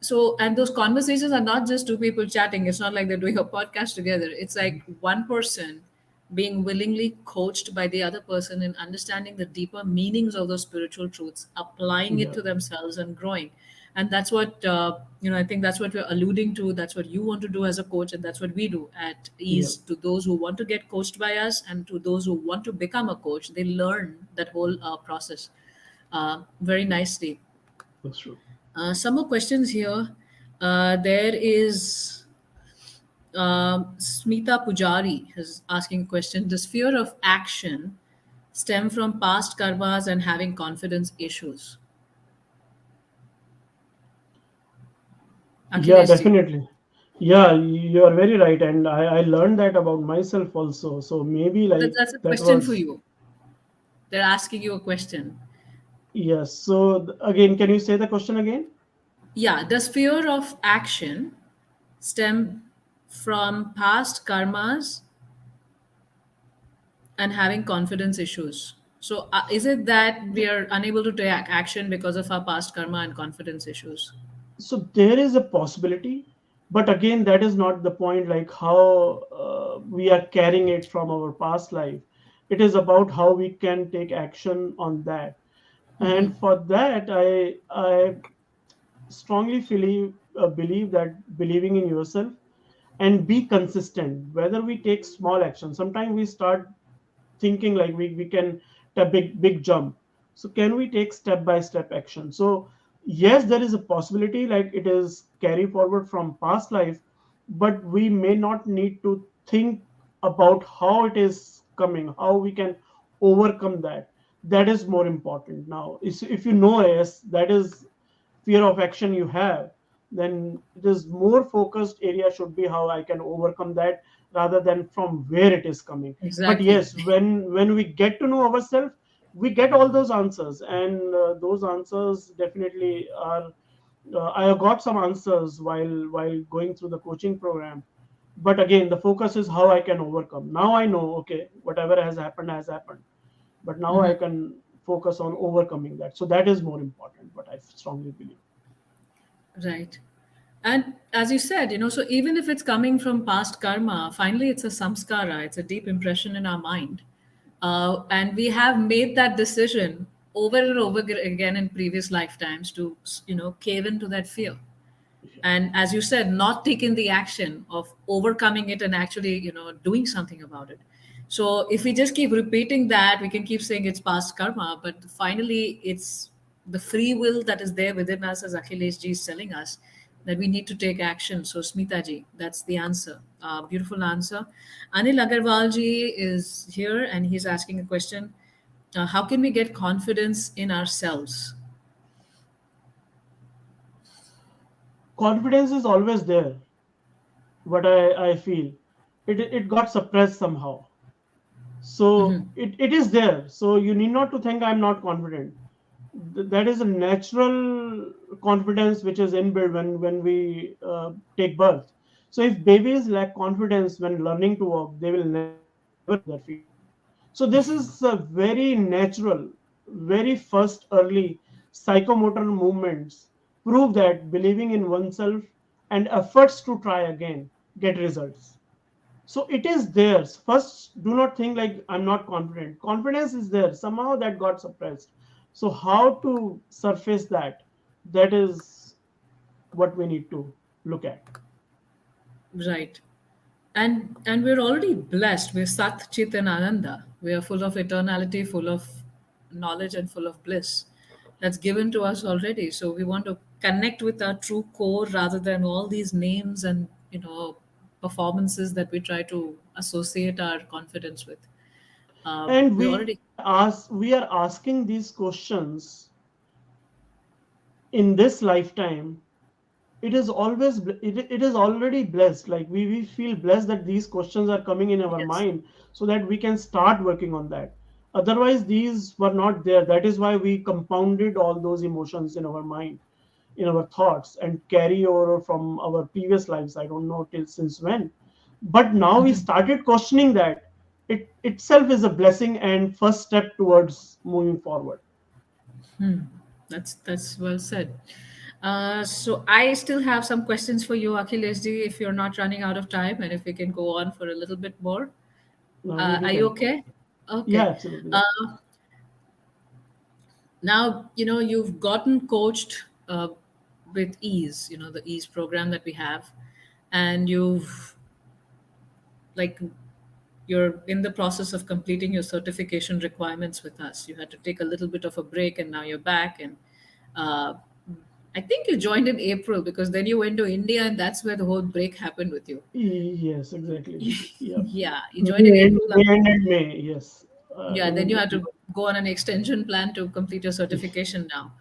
[SPEAKER 1] so, and those conversations are not just two people chatting. It's not like they're doing a podcast together. It's like one person being willingly coached by the other person in understanding the deeper meanings of those spiritual truths, applying it
[SPEAKER 2] Yeah,
[SPEAKER 1] to themselves and growing. And that's what I think that's what we're alluding to. That's what you want to do as a coach, and that's what we do at
[SPEAKER 2] yeah,
[SPEAKER 1] Ease. To those who want to get coached by us, and to those who want to become a coach, they learn that whole process very nicely.
[SPEAKER 2] that's true.
[SPEAKER 1] Some more questions here. There is Smita Pujari is asking a question. Does fear of action stem from past karmas and having confidence issues?
[SPEAKER 2] Yeah,
[SPEAKER 1] Akhilesh ji,
[SPEAKER 2] definitely. Yeah, you are very right, and I learned that about myself also. So maybe like
[SPEAKER 1] that's a
[SPEAKER 2] that
[SPEAKER 1] question for
[SPEAKER 2] was.
[SPEAKER 1] you. They're asking you a question.
[SPEAKER 2] Yes. So again, can you say the question again?
[SPEAKER 1] Yeah, does fear of action stem from past karmas and having confidence issues? So, is it that we are unable to take action because of our past karma and confidence issues?
[SPEAKER 2] So there is a possibility, but again, that is not the point. Like how we are carrying it from our past life. It is about how we can take action on that. And for that, I strongly believe that believing in yourself and be consistent. Whether we take small action, sometimes we start thinking like we can a big jump. So can we take step by step action? So yes, there is a possibility like it is carry forward from past life, but we may not need to think about how it is coming, how we can overcome that. That is more important. Now if you know, yes, that is fear of action you have, then it is more focused area should be how I can overcome that rather than from where it is coming. But
[SPEAKER 1] Exactly.
[SPEAKER 2] yes, when we get to know ourselves, we get all those answers, and those answers definitely are. I have got some answers while going through the coaching program, but again, the focus is how I can overcome. Now I know, okay, whatever has happened, but now I can focus on overcoming that. So that is more important. What I strongly believe.
[SPEAKER 1] Right. And as you said, so even if it's coming from past karma, finally it's a samskara, it's a deep impression in our mind. And we have made that decision over and over again in previous lifetimes to, cave into that fear. And as you said, not taking the action of overcoming it and actually doing something about it. So if we just keep repeating that, we can keep saying it's past karma, but finally it's the free will that is there within us, as Akhilesh ji is telling us, that we need to take action. So Smita ji, that's the answer. Beautiful answer. Anil Agarwal ji is here and he's asking a question. How can we get confidence in ourselves?
[SPEAKER 2] Confidence is always there. What I feel, it got suppressed somehow. So it is there. So you need not to think I'm not confident. That is a natural confidence which is inbuilt when we take birth. So if babies lack confidence when learning to walk, they will never improve their feet. So this is a very natural, very first early psychomotor movements prove that believing in oneself and efforts to try again get results. So it is there. First, do not think like I'm not confident. Confidence is there. Somehow that got suppressed. So how to surface that? That is what we need to look at.
[SPEAKER 1] Right. And we're already blessed. We're Sat Chit and Ananda. We are full of eternality, full of knowledge, and full of bliss. That's given to us already. So we want to connect with our true core rather than all these names and performances that we try to associate our confidence with.
[SPEAKER 2] And
[SPEAKER 1] We already.
[SPEAKER 2] we are asking these questions in this lifetime. It is always it is already blessed. Like we feel blessed that these questions are coming in our
[SPEAKER 1] Yes.
[SPEAKER 2] mind so that we can start working on that. Otherwise these were not there. That is why we compounded all those emotions in our mind, in our thoughts, and carry over from our previous lives. I don't know till since when, but now we started questioning that. It itself is a blessing and first step towards moving forward.
[SPEAKER 1] That's well said. So I still have some questions for you, Akhilesh ji, if you're not running out of time and if we can go on for a little bit more.
[SPEAKER 2] No, we
[SPEAKER 1] Are you
[SPEAKER 2] can.
[SPEAKER 1] okay?
[SPEAKER 2] Yeah,
[SPEAKER 1] Okay.
[SPEAKER 2] absolutely. Yeah.
[SPEAKER 1] Uh, Now, you've gotten coached with ease, the ease program that we have, and like, you're in the process of completing your certification requirements with us. You had to take a little bit of a break, and now you're back. And uh, I think you joined in April because then you went to India, and that's where the whole break happened with you.
[SPEAKER 2] Yes, exactly. Yeah.
[SPEAKER 1] Yeah, you joined in
[SPEAKER 2] May end,
[SPEAKER 1] April.
[SPEAKER 2] May end and May. Yes.
[SPEAKER 1] Yeah, then you
[SPEAKER 2] In
[SPEAKER 1] have to go on an extension plan to complete your certification now.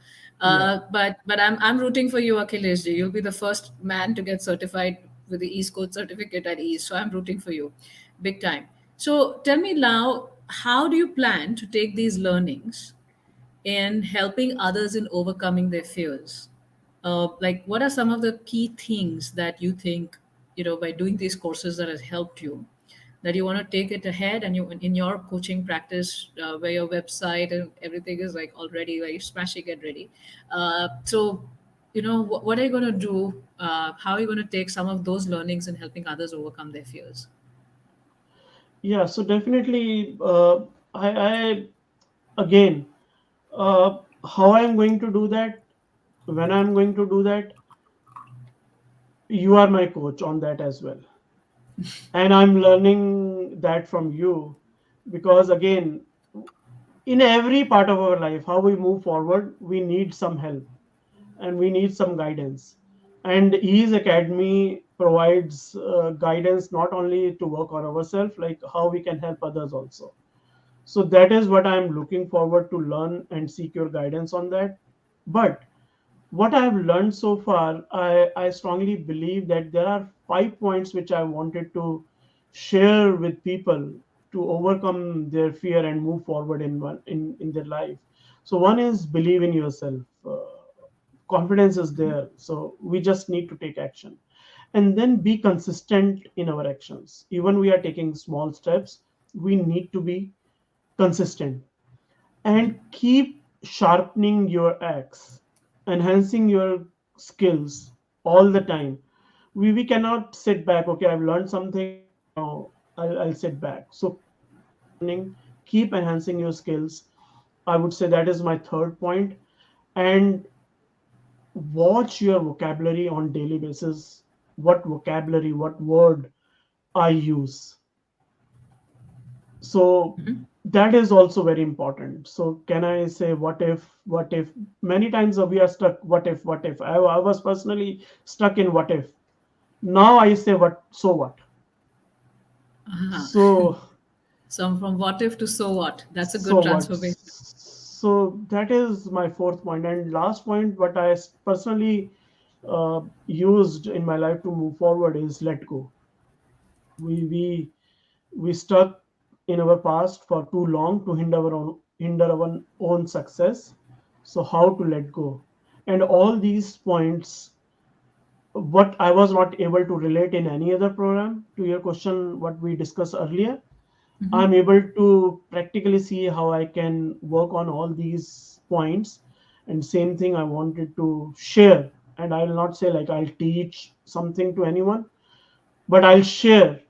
[SPEAKER 2] yeah.
[SPEAKER 1] But I'm rooting for you, Akhilesh ji. You'll be the first man to get certified with the East Coast certificate at East. So I'm rooting for you, big time. So tell me now, how do you plan to take these learnings in helping others in overcoming their fears? Like, what are some of the key things that you think, by doing these courses that has helped you, that you want to take it ahead and you in your coaching practice, where your website and everything is like already like smashing it ready. So, what are you going to do? How are you going to take some of those learnings in helping others overcome their fears?
[SPEAKER 2] Yeah. So definitely, I again, how I'm going to do that, when I'm going to do that, you are my coach on that as well. And I'm learning that from you, because again, in every part of our life, how we move forward, we need some help and we need some guidance. And Ease Academy provides guidance not only to work on ourselves, like how we can help others also. So that is what I'm looking forward to learn and seek your guidance on that. But what I've learned so far, I strongly believe that there are 5 points which I wanted to share with people to overcome their fear and move forward in their life. So one is believe in yourself. Confidence is there, so we just need to take action, and then be consistent in our actions. Even we are taking small steps, we need to be consistent and keep sharpening your axe, enhancing your skills all the time. We cannot sit back. Okay, I've learned something now. I'll sit back. So keep learning, keep enhancing your skills. I would say that is my third point. And watch your vocabulary on daily basis. What vocabulary, what word I use. So that is also very important. So can I say what if? Many times we are stuck, what if. I was personally stuck in what if. Now I say what, so what.
[SPEAKER 1] Uh-huh.
[SPEAKER 2] So
[SPEAKER 1] So from what if to so what? That's a
[SPEAKER 2] so
[SPEAKER 1] good
[SPEAKER 2] what.
[SPEAKER 1] transformation.
[SPEAKER 2] So that is my fourth point. And last point, what I personally used in my life to move forward is let go. We we we stuck in our past for too long to hinder our own success. So how to let go? And all these points, what I was not able to relate in any other program, to your question what we discussed earlier, I'm able to practically see how I can work on all these points. And same thing I wanted to share. And I will not say like I'll teach something to anyone, but I'll share.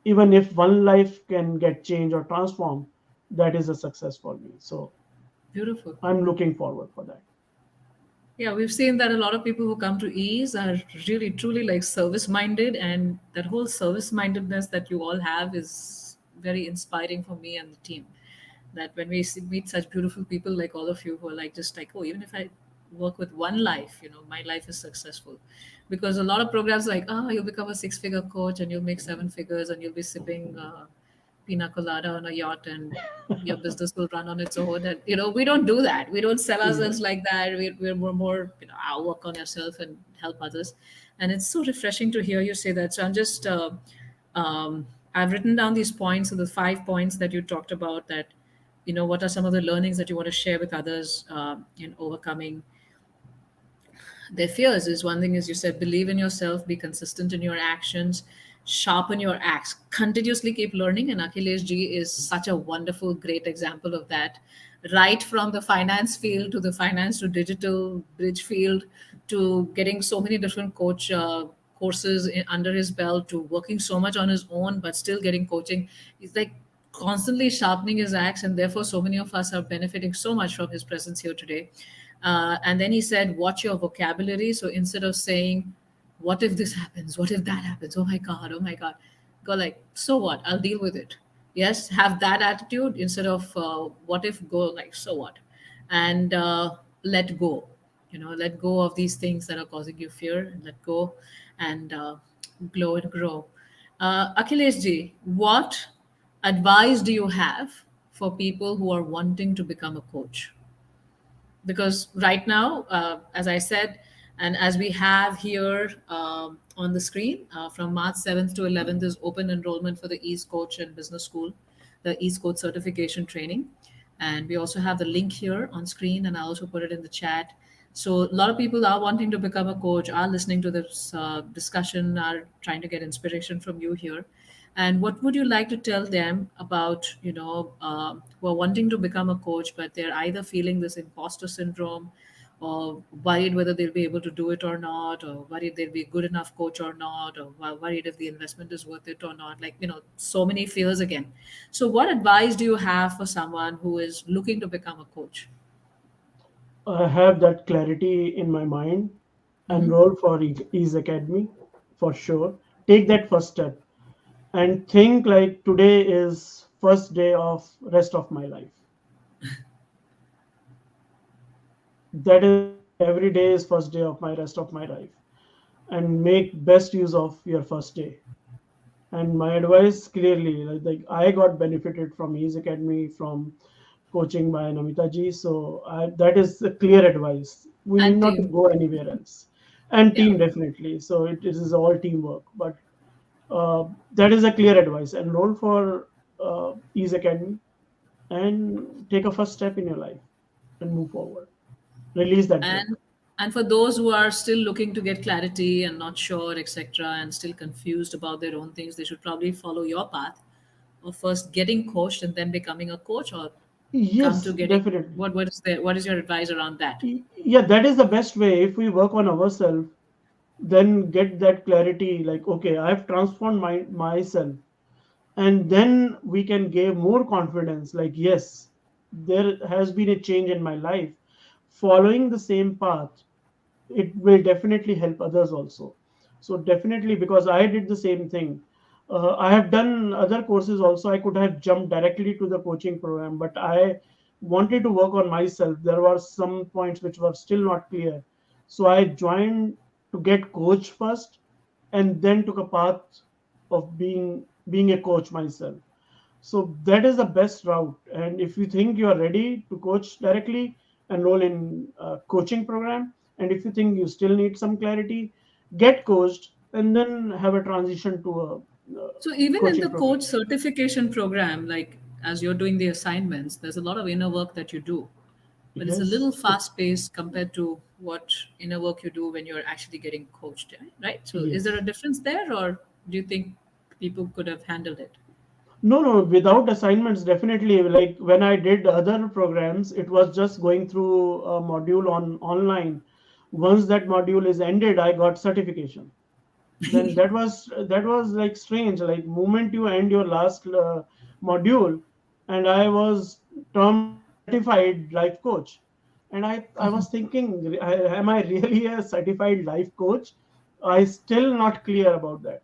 [SPEAKER 2] Even if one life can get changed or transformed, that is a success for me. So
[SPEAKER 1] Beautiful.
[SPEAKER 2] I'm looking forward for that.
[SPEAKER 1] Yeah, we've seen that a lot of people who come to ease are really truly like service minded, and that whole service mindedness that you all have is very inspiring for me and the team. That when we meet such beautiful people like all of you who are like just like, oh, even if I work with one life, my life is successful. Because a lot of programs like, oh, you'll become a six-figure coach and you'll make seven figures and you'll be sipping pina colada on a yacht and your business will run on its own. And we don't do that. We don't sell
[SPEAKER 2] Yeah.
[SPEAKER 1] ourselves like that. We're more, I'll work on yourself and help others. And it's so refreshing to hear you say that. So I'm just I've written down these points, so the 5 points that you talked about, that what are some of the learnings that you want to share with others in overcoming their fears. Is one thing, is you said, believe in yourself, be consistent in your actions, sharpen your axe, continuously keep learning. And Akhilesh ji is such a wonderful, great example of that. right from the finance field to the finance to digital bridge field to getting so many different coach courses under his belt to working so much on his own but still getting coaching. He's like constantly sharpening his axe, and therefore so many of us are benefiting so much from his presence here today. And then he said, watch your vocabulary. So instead of saying, what if this happens, what if that happens, oh my god, oh my god, go like, so what, I'll deal with it. Yes, have that attitude instead of what if, go like, so what. And let go, let go of these things that are causing you fear, and let go, and glow and grow. Akhilesh ji, what advice do you have for people who are wanting to become a coach? Because right now, as I said, and as we have here on the screen, from March 7th to 11th is open enrollment for the East Coach and Business School, the East Coach certification training. And we also have the link here on screen, and I also put it in the chat. So a lot of people are wanting to become a coach, are listening to this discussion, are trying to get inspiration from you here. And what would you like to tell them about, who are wanting to become a coach, but they're either feeling this imposter syndrome, or worried whether they'll be able to do it or not, or worried they'll be a good enough coach or not, or worried if the investment is worth it or not, like, so many fears again. So what advice do you have for someone who is looking to become a coach?
[SPEAKER 2] I have that clarity in my mind. Enroll for Ease Academy for sure. Take that first step and think like today is first day of rest of my life. That is every day is first day of my rest of my life, and make best use of your first day. And my advice clearly, like I got benefited from Ease Academy, from coaching by Namita ji. So that is a clear advice. We need
[SPEAKER 1] And
[SPEAKER 2] not to
[SPEAKER 1] team.
[SPEAKER 2] go anywhere else. And
[SPEAKER 1] Yeah.
[SPEAKER 2] team definitely. So it is all teamwork. But that is a clear advice. Enroll for Ease Academy and take a first step in your life and move forward. Release that grip.
[SPEAKER 1] And for those who are still looking to get clarity and not sure, etc., and still confused about their own things, they should probably follow your path of first getting coached and then becoming a coach, or come
[SPEAKER 2] Yes,
[SPEAKER 1] to getting
[SPEAKER 2] definitely.
[SPEAKER 1] what is your advice around that?
[SPEAKER 2] Yeah, that is the best way. If we work on ourselves, then get that clarity like, okay, I've transformed myself, and then we can give more confidence like, yes, there has been a change in my life. Following the same path, it will definitely help others also. So definitely, because I did the same thing. I have done other courses also. I could have jumped directly to the coaching program, but I wanted to work on myself. There were some points which were still not clear, so I joined to get coached first, and then took a path of being a coach myself. So that is the best route. And if you think you are ready to coach directly, enroll in a coaching program. And if you think you still need some clarity, get coached and then have a transition to a
[SPEAKER 1] So even in
[SPEAKER 2] coaching
[SPEAKER 1] the coach
[SPEAKER 2] program.
[SPEAKER 1] certification program, like as you're doing the assignments, there's a lot of inner work that you do, but it's a little
[SPEAKER 2] Yes, it,
[SPEAKER 1] fast paced compared to what inner work you do when you're actually getting coached, right? So is there a
[SPEAKER 2] yes.
[SPEAKER 1] difference there, or do you think people could have handled it?
[SPEAKER 2] No, no, without assignments, definitely. Like when I did other programs, it was just going through a module on online. Once that module is ended, I got certification. Then that was like strange, like moment you end your last module, and I was termed as a certified life coach. And I was thinking, am I really a certified life coach? I still not clear about that.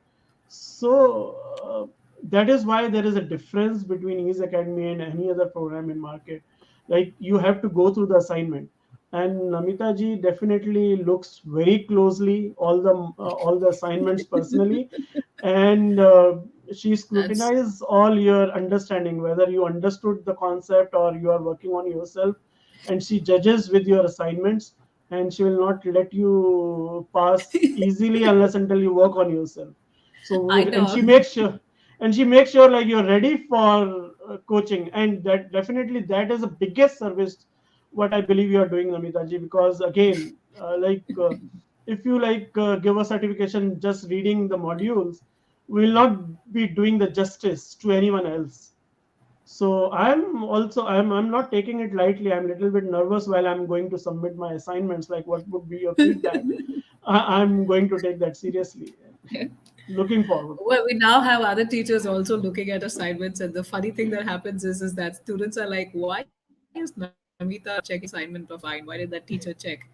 [SPEAKER 2] So that is why there is a difference between Ease Academy and any other program in market. Like you have to go through the assignment, and Namita ji definitely looks very closely all the assignments personally, and she
[SPEAKER 1] That's
[SPEAKER 2] scrutinizes all your understanding, whether you understood the concept or you are working on yourself, and she judges with your assignments, and she will not let you pass easily unless until you work on yourself. So
[SPEAKER 1] I
[SPEAKER 2] and
[SPEAKER 1] know.
[SPEAKER 2] she makes sure like you're ready for coaching, and that definitely that is the biggest service what I believe you are doing, Namita ji. Because again, if you give a certification just reading the modules, we will not be doing the justice to anyone else. So I'm not taking it lightly. I'm a little bit nervous while I'm going to submit my assignments, like what would be your feedback. I'm going to take that seriously. Looking forward.
[SPEAKER 1] Well, we now have other teachers also looking at assignments, and the funny thing that happens is that students are like, "Why is Namita checking assignment of mine? Why did that teacher check?"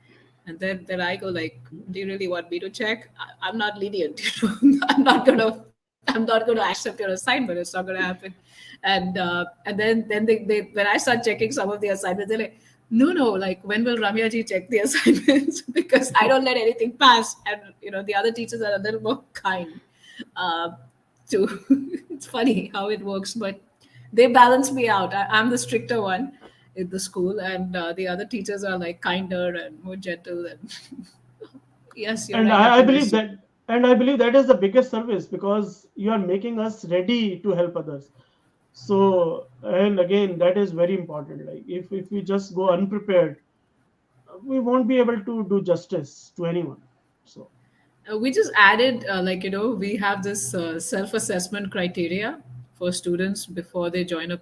[SPEAKER 1] And then I go like, "Do you really want me to check? I'm not lenient. I'm not gonna accept your assignment. It's not gonna happen." And then they when I start checking some of the assignments, they're like, "No, like when will Ramya ji check the assignments?" Because I don't let anything pass, and the other teachers are a little more kind. Uh, to It's funny how it works, but they balance me out. I'm the stricter one in the school, and the other teachers are like kinder and more gentle. And yes, you're
[SPEAKER 2] And
[SPEAKER 1] right,
[SPEAKER 2] I believe
[SPEAKER 1] Akhilesh.
[SPEAKER 2] that, and I believe that is the biggest service, because you are making us ready to help others. So, and again, that is very important. Like if we just go unprepared, we won't be able to do justice to anyone. So
[SPEAKER 1] We just added, we have this self-assessment criteria for students before they join the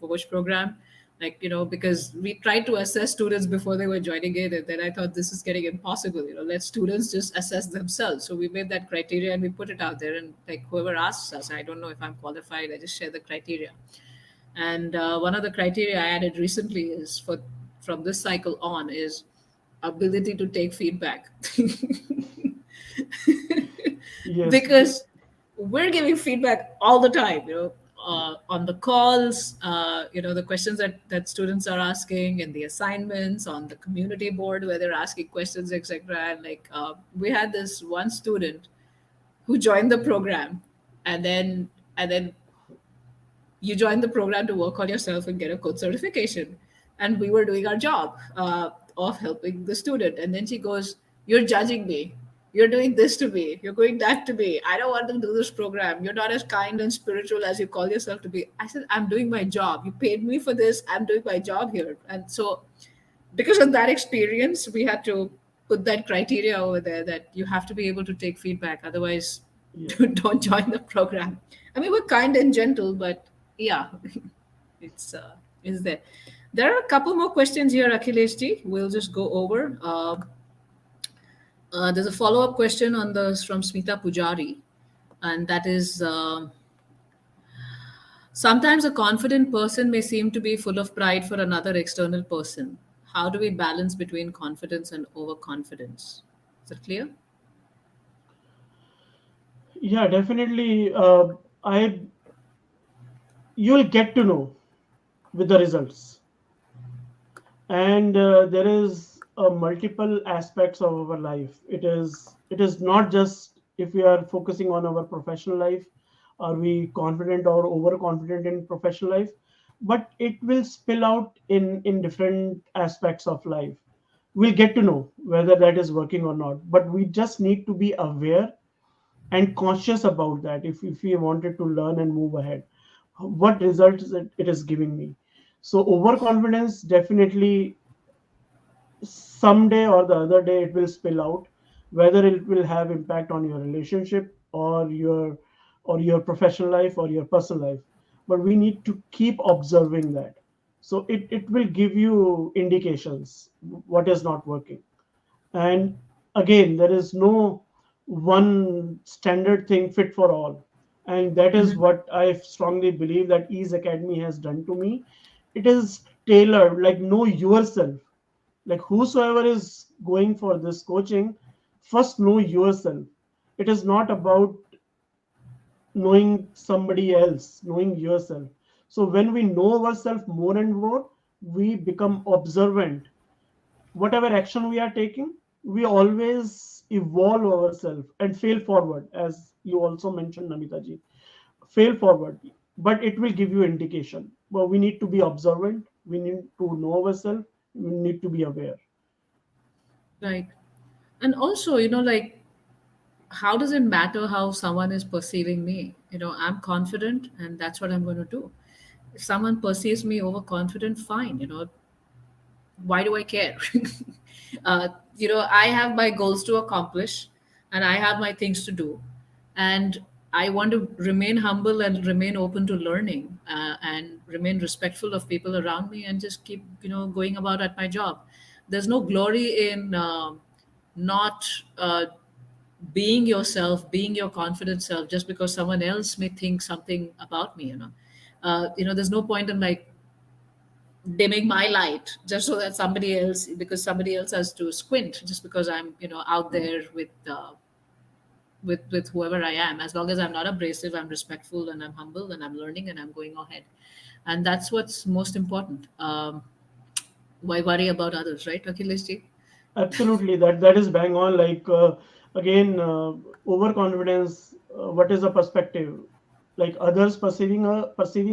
[SPEAKER 1] coach program. Because we tried to assess students before they were joining it, and then I thought this is getting impossible. Let students just assess themselves. So we made that criteria and we put it out there, and like whoever asks us, I don't know if I'm qualified, I just share the criteria. And one of the criteria I added recently is for from this cycle on is ability to take feedback.
[SPEAKER 2] yes,
[SPEAKER 1] Because we're giving feedback all the time, on the calls, the questions that students are asking, and the assignments on the community board where they're asking questions, etc. And we had this one student who joined the program, and then you join the program to work on yourself and get a code certification. And we were doing our job of helping the student. And then she goes, "You're judging me. You're doing this to me. You're doing that to me. I don't want to do this program. You're not as kind and spiritual as you call yourself to be." I said, "I'm doing my job. You paid me for this. I'm doing my job here." And so, because of that experience, we had to put that criteria over there that you have to be able to take feedback. Otherwise,
[SPEAKER 2] yeah,
[SPEAKER 1] don't join the program. I mean, we're kind and gentle, but yeah, it's is there. There are a couple more questions here, Akhilesh ji. We'll just go over. There's a follow-up question on this from Smita Pujari, and that is, sometimes a confident person may seem to be full of pride for another external person. How do we balance between confidence and overconfidence? Is that clear?
[SPEAKER 2] yeah, definitely. I You'll get to know with the results, and there is multiple aspects of our life. It is not just if we are focusing on our professional life, are we confident or overconfident in professional life, but it will spill out in different aspects of life. We'll get to know whether that is working or not, but we just need to be aware and conscious about that. If we wanted to learn and move ahead, what results it is giving me. So overconfidence, definitely someday or the other day it will spill out, whether it will have impact on your relationship or your professional life or your personal life. But we need to keep observing that, so it will give you indications what is not working. And again, there is no one standard thing fit for all, and that is what I strongly believe that Ease Academy has done to me. It is tailored, like know yourself. Like whosoever is going for this coaching, first know yourself. It is not about knowing somebody else, knowing yourself. So when we know ourselves more and more, we become observant. Whatever action we are taking, we always evolve ourselves and fail forward, as you also mentioned, Namita ji. Fail forward, but it will give you indication. Well, we need to be observant, we need to know ourselves, we need to be aware.
[SPEAKER 1] Right. And also, how does it matter how someone is perceiving me? I'm confident, and that's what I'm going to do. If someone perceives me overconfident, fine. Why do I care? I have my goals to accomplish, and I have my things to do, and I want to remain humble and remain open to learning, and remain respectful of people around me, and just keep, going about at my job. There's no glory in not being yourself, being your confident self, just because someone else may think something about me. There's no point in like dimming my light just so that somebody else, because somebody else has to squint, just because I'm, out there with whoever I am. As long as I'm not abrasive, I'm respectful and I'm humble and I'm learning and I'm going ahead, and that's what's most important. Why worry about others, right, Akhilesh ji?
[SPEAKER 2] Absolutely, that is bang on. Like again, overconfidence. What is the perspective? Like others perceiving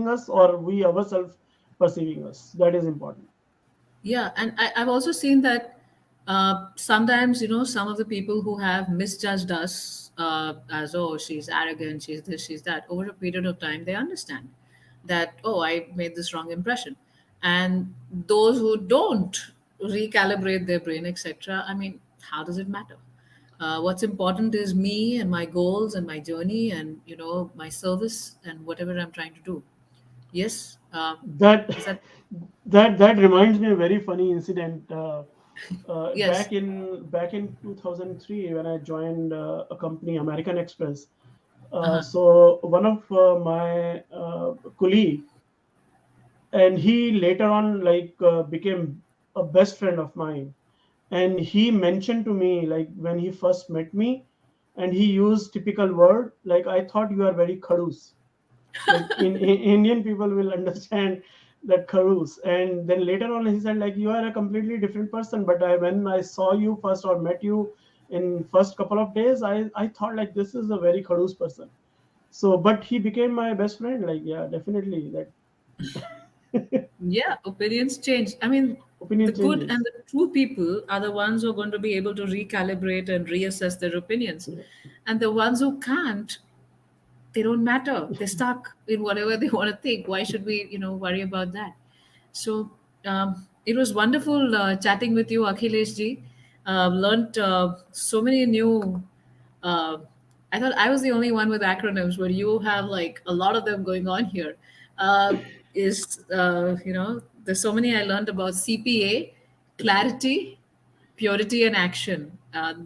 [SPEAKER 2] us, or we ourselves perceiving us. That is important.
[SPEAKER 1] Yeah, and I've also seen that sometimes, some of the people who have misjudged us as, oh, she's arrogant, she's this, she's that, over a period of time, they understand that, oh, I made this wrong impression. And those who don't recalibrate their brain, etc., I mean, how does it matter? What's important is me and my goals and my journey and, my service and whatever I'm trying to do. Yes?
[SPEAKER 2] That
[SPEAKER 1] Is that,
[SPEAKER 2] that reminds me of a very funny incident.
[SPEAKER 1] yes?
[SPEAKER 2] Back in 2003 when I joined a company, American Express.
[SPEAKER 1] Uh-huh.
[SPEAKER 2] So one of my colleague, and he later on like became a best friend of mine, and he mentioned to me like when he first met me, and he used typical word like, I thought you are very khadus. Like in Indian people will understand that kharus. And then later on he said like, you are a completely different person, but when I saw you first or met you in first couple of days, I thought like this is a very kharus person. So but he became my best friend. Like yeah, definitely that
[SPEAKER 1] Yeah, opinions change. I mean, the
[SPEAKER 2] opinion
[SPEAKER 1] good and
[SPEAKER 2] changes.
[SPEAKER 1] the true people are the ones who are going to be able to recalibrate and reassess their opinions. And the ones who can't, they don't matter. They're stuck in whatever they want to think. Why should we, worry about that? So it was wonderful chatting with you, Akhilesh ji. Learned so many new. Uh, I thought I was the only one with acronyms, but you have like a lot of them going on here. There's so many I learned about CPA, clarity, purity, and action.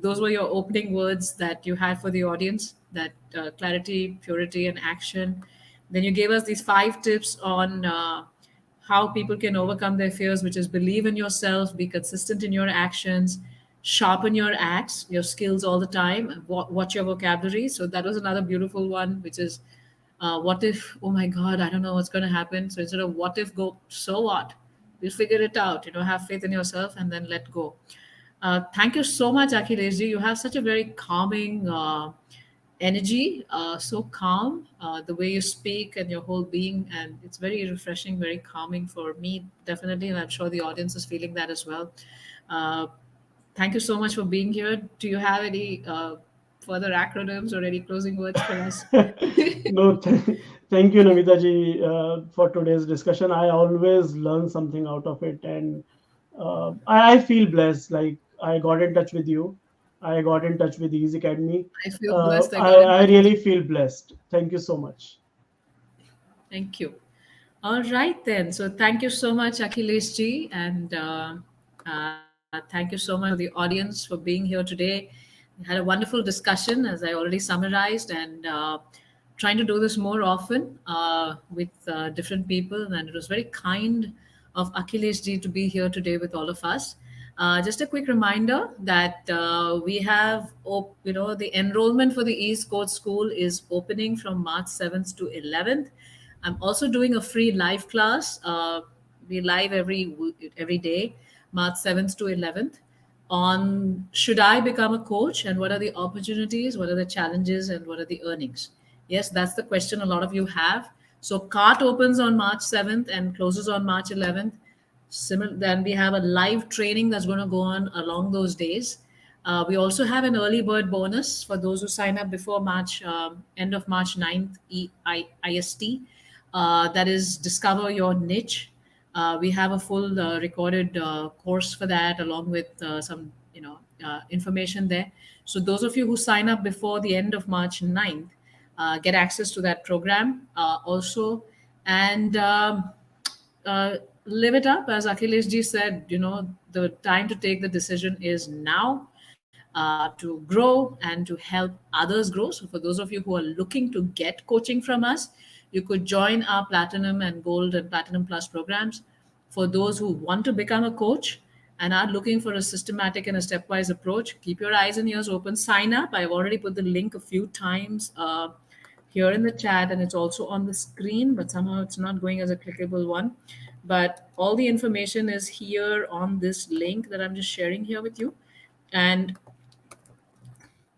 [SPEAKER 1] Those were your opening words that you had for the audience, that clarity, purity, and action. Then you gave us these 5 tips on how people can overcome their fears, which is believe in yourself, be consistent in your actions, sharpen your acts, your skills all the time, and watch your vocabulary. So that was another beautiful one, which is what if, oh my God, I don't know what's going to happen. So instead of what if, go, so what? We'll figure it out. Have faith in yourself and then let go. Thank you so much, Akhilesh ji. You have such a very calming energy, so calm, the way you speak and your whole being. And it's very refreshing, very calming for me, definitely. And I'm sure the audience is feeling that as well. Uh, Thank you so much for being here. Do you have any further acronyms or any closing words for us?
[SPEAKER 2] No, thank you, Namita ji, for today's discussion. I always learn something out of it, and I feel blessed. Like I got in touch with you, I got in touch with Ease Academy.
[SPEAKER 1] I feel blessed I
[SPEAKER 2] I,
[SPEAKER 1] got in
[SPEAKER 2] I
[SPEAKER 1] touch with
[SPEAKER 2] really
[SPEAKER 1] you.
[SPEAKER 2] feel blessed. Thank you so much.
[SPEAKER 1] Thank you. All right, then. So, thank you so much, Akhilesh ji. And thank you so much to the audience for being here today. We had a wonderful discussion, as I already summarized, and trying to do this more often with different people. And it was very kind of Akhilesh ji to be here today with all of us. Just a quick reminder that we have, the enrollment for the East Coast School is opening from March 7th to 11th. I'm also doing a free live class. We live every day, March 7th to 11th, on should I become a coach and what are the opportunities, what are the challenges, and what are the earnings. Yes, that's the question a lot of you have. So cart opens on March 7th and closes on March 11th. Then we have a live training that's going to go on along those days. We also have an early bird bonus for those who sign up before March, end of March 9th IST. That is Discover Your Niche. We have a full recorded course for that, along with some information there. So those of you who sign up before the end of March 9th, get access to that program also, and uh, live it up. As Akhilesh ji said, the time to take the decision is now, to grow and to help others grow. So, for those of you who are looking to get coaching from us, you could join our Platinum and Gold and Platinum Plus programs. For those who want to become a coach and are looking for a systematic and a stepwise approach, keep your eyes and ears open. Sign up. I've already put the link a few times here in the chat, and it's also on the screen, but somehow it's not going as a clickable one. But all the information is here on this link that I'm just sharing here with you. And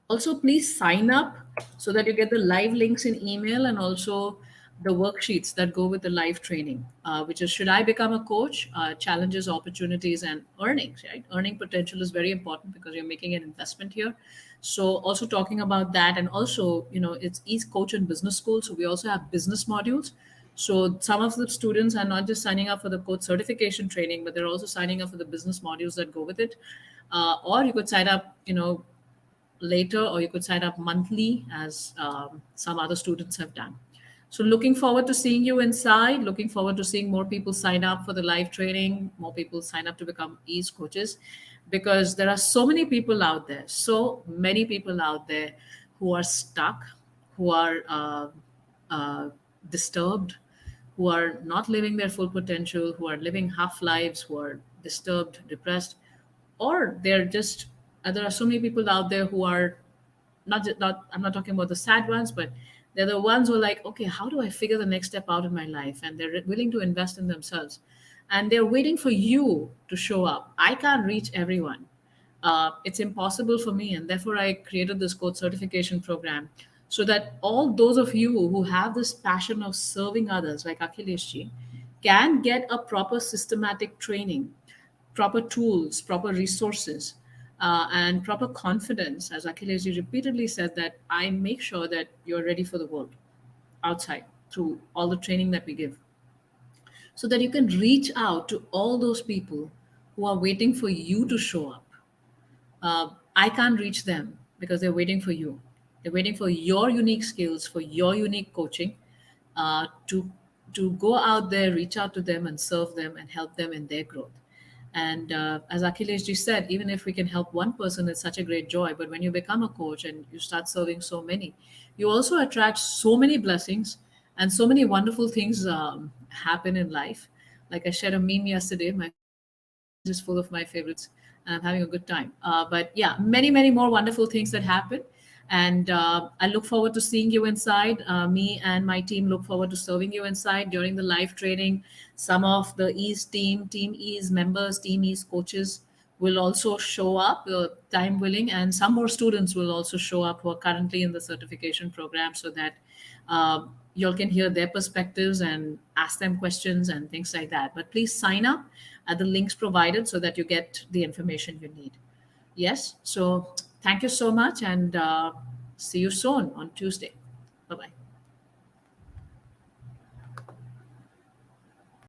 [SPEAKER 1] also, please sign up so that you get the live links in email, and also the worksheets that go with the live training, which is, should I become a coach? Challenges, opportunities, and earnings, right? Earning potential is very important because you're making an investment here. So, also talking about that, and also, it's East Coach and Business School. So, we also have business modules. So, some of the students are not just signing up for the coach certification training, but they're also signing up for the business modules that go with it. Or you could sign up, later, or you could sign up monthly, as some other students have done. So, looking forward to seeing you inside, looking forward to seeing more people sign up for the live training, more people sign up to become ease coaches, because there are so many people out there, so many people out there who are stuck, who are uh, disturbed, who are not living their full potential, who are living half lives, who are disturbed, depressed, or they're just, there are so many people out there who are not, I'm not talking about the sad ones, but they're the ones who are like, okay, how do I figure the next step out in my life? And they're willing to invest in themselves, and they're waiting for you to show up. I can't reach everyone. It's impossible for me, and therefore I created this coach certification program, so that all those of you who have this passion of serving others, like Akhilesh ji, can get a proper systematic training, proper tools, proper resources, and proper confidence. As Akhilesh ji repeatedly said, that I make sure that you're ready for the world outside through all the training that we give, so that you can reach out to all those people who are waiting for you to show up. I can't reach them because they're waiting for you. They're waiting for your unique skills, for your unique coaching, to go out there, reach out to them, and serve them and help them in their growth. And as Akhilesh ji said, even if we can help one person, it's such a great joy. But when you become a coach and you start serving so many, you also attract so many blessings, and so many wonderful things happen in life. Like I shared a meme yesterday. My feed is full of my favorites, and I'm having a good time. But yeah, many, many more wonderful things that happen. And I look forward to seeing you inside. Me and my team look forward to serving you inside during the live training. Some of the Ease team, Team Ease members, Team Ease coaches will also show up, time willing, and some more students will also show up who are currently in the certification program, so that y'all can hear their perspectives and ask them questions and things like that. But please sign up at the links provided so that you get the information you need. Yes. So thank you so much, and see you soon on Tuesday. Bye bye.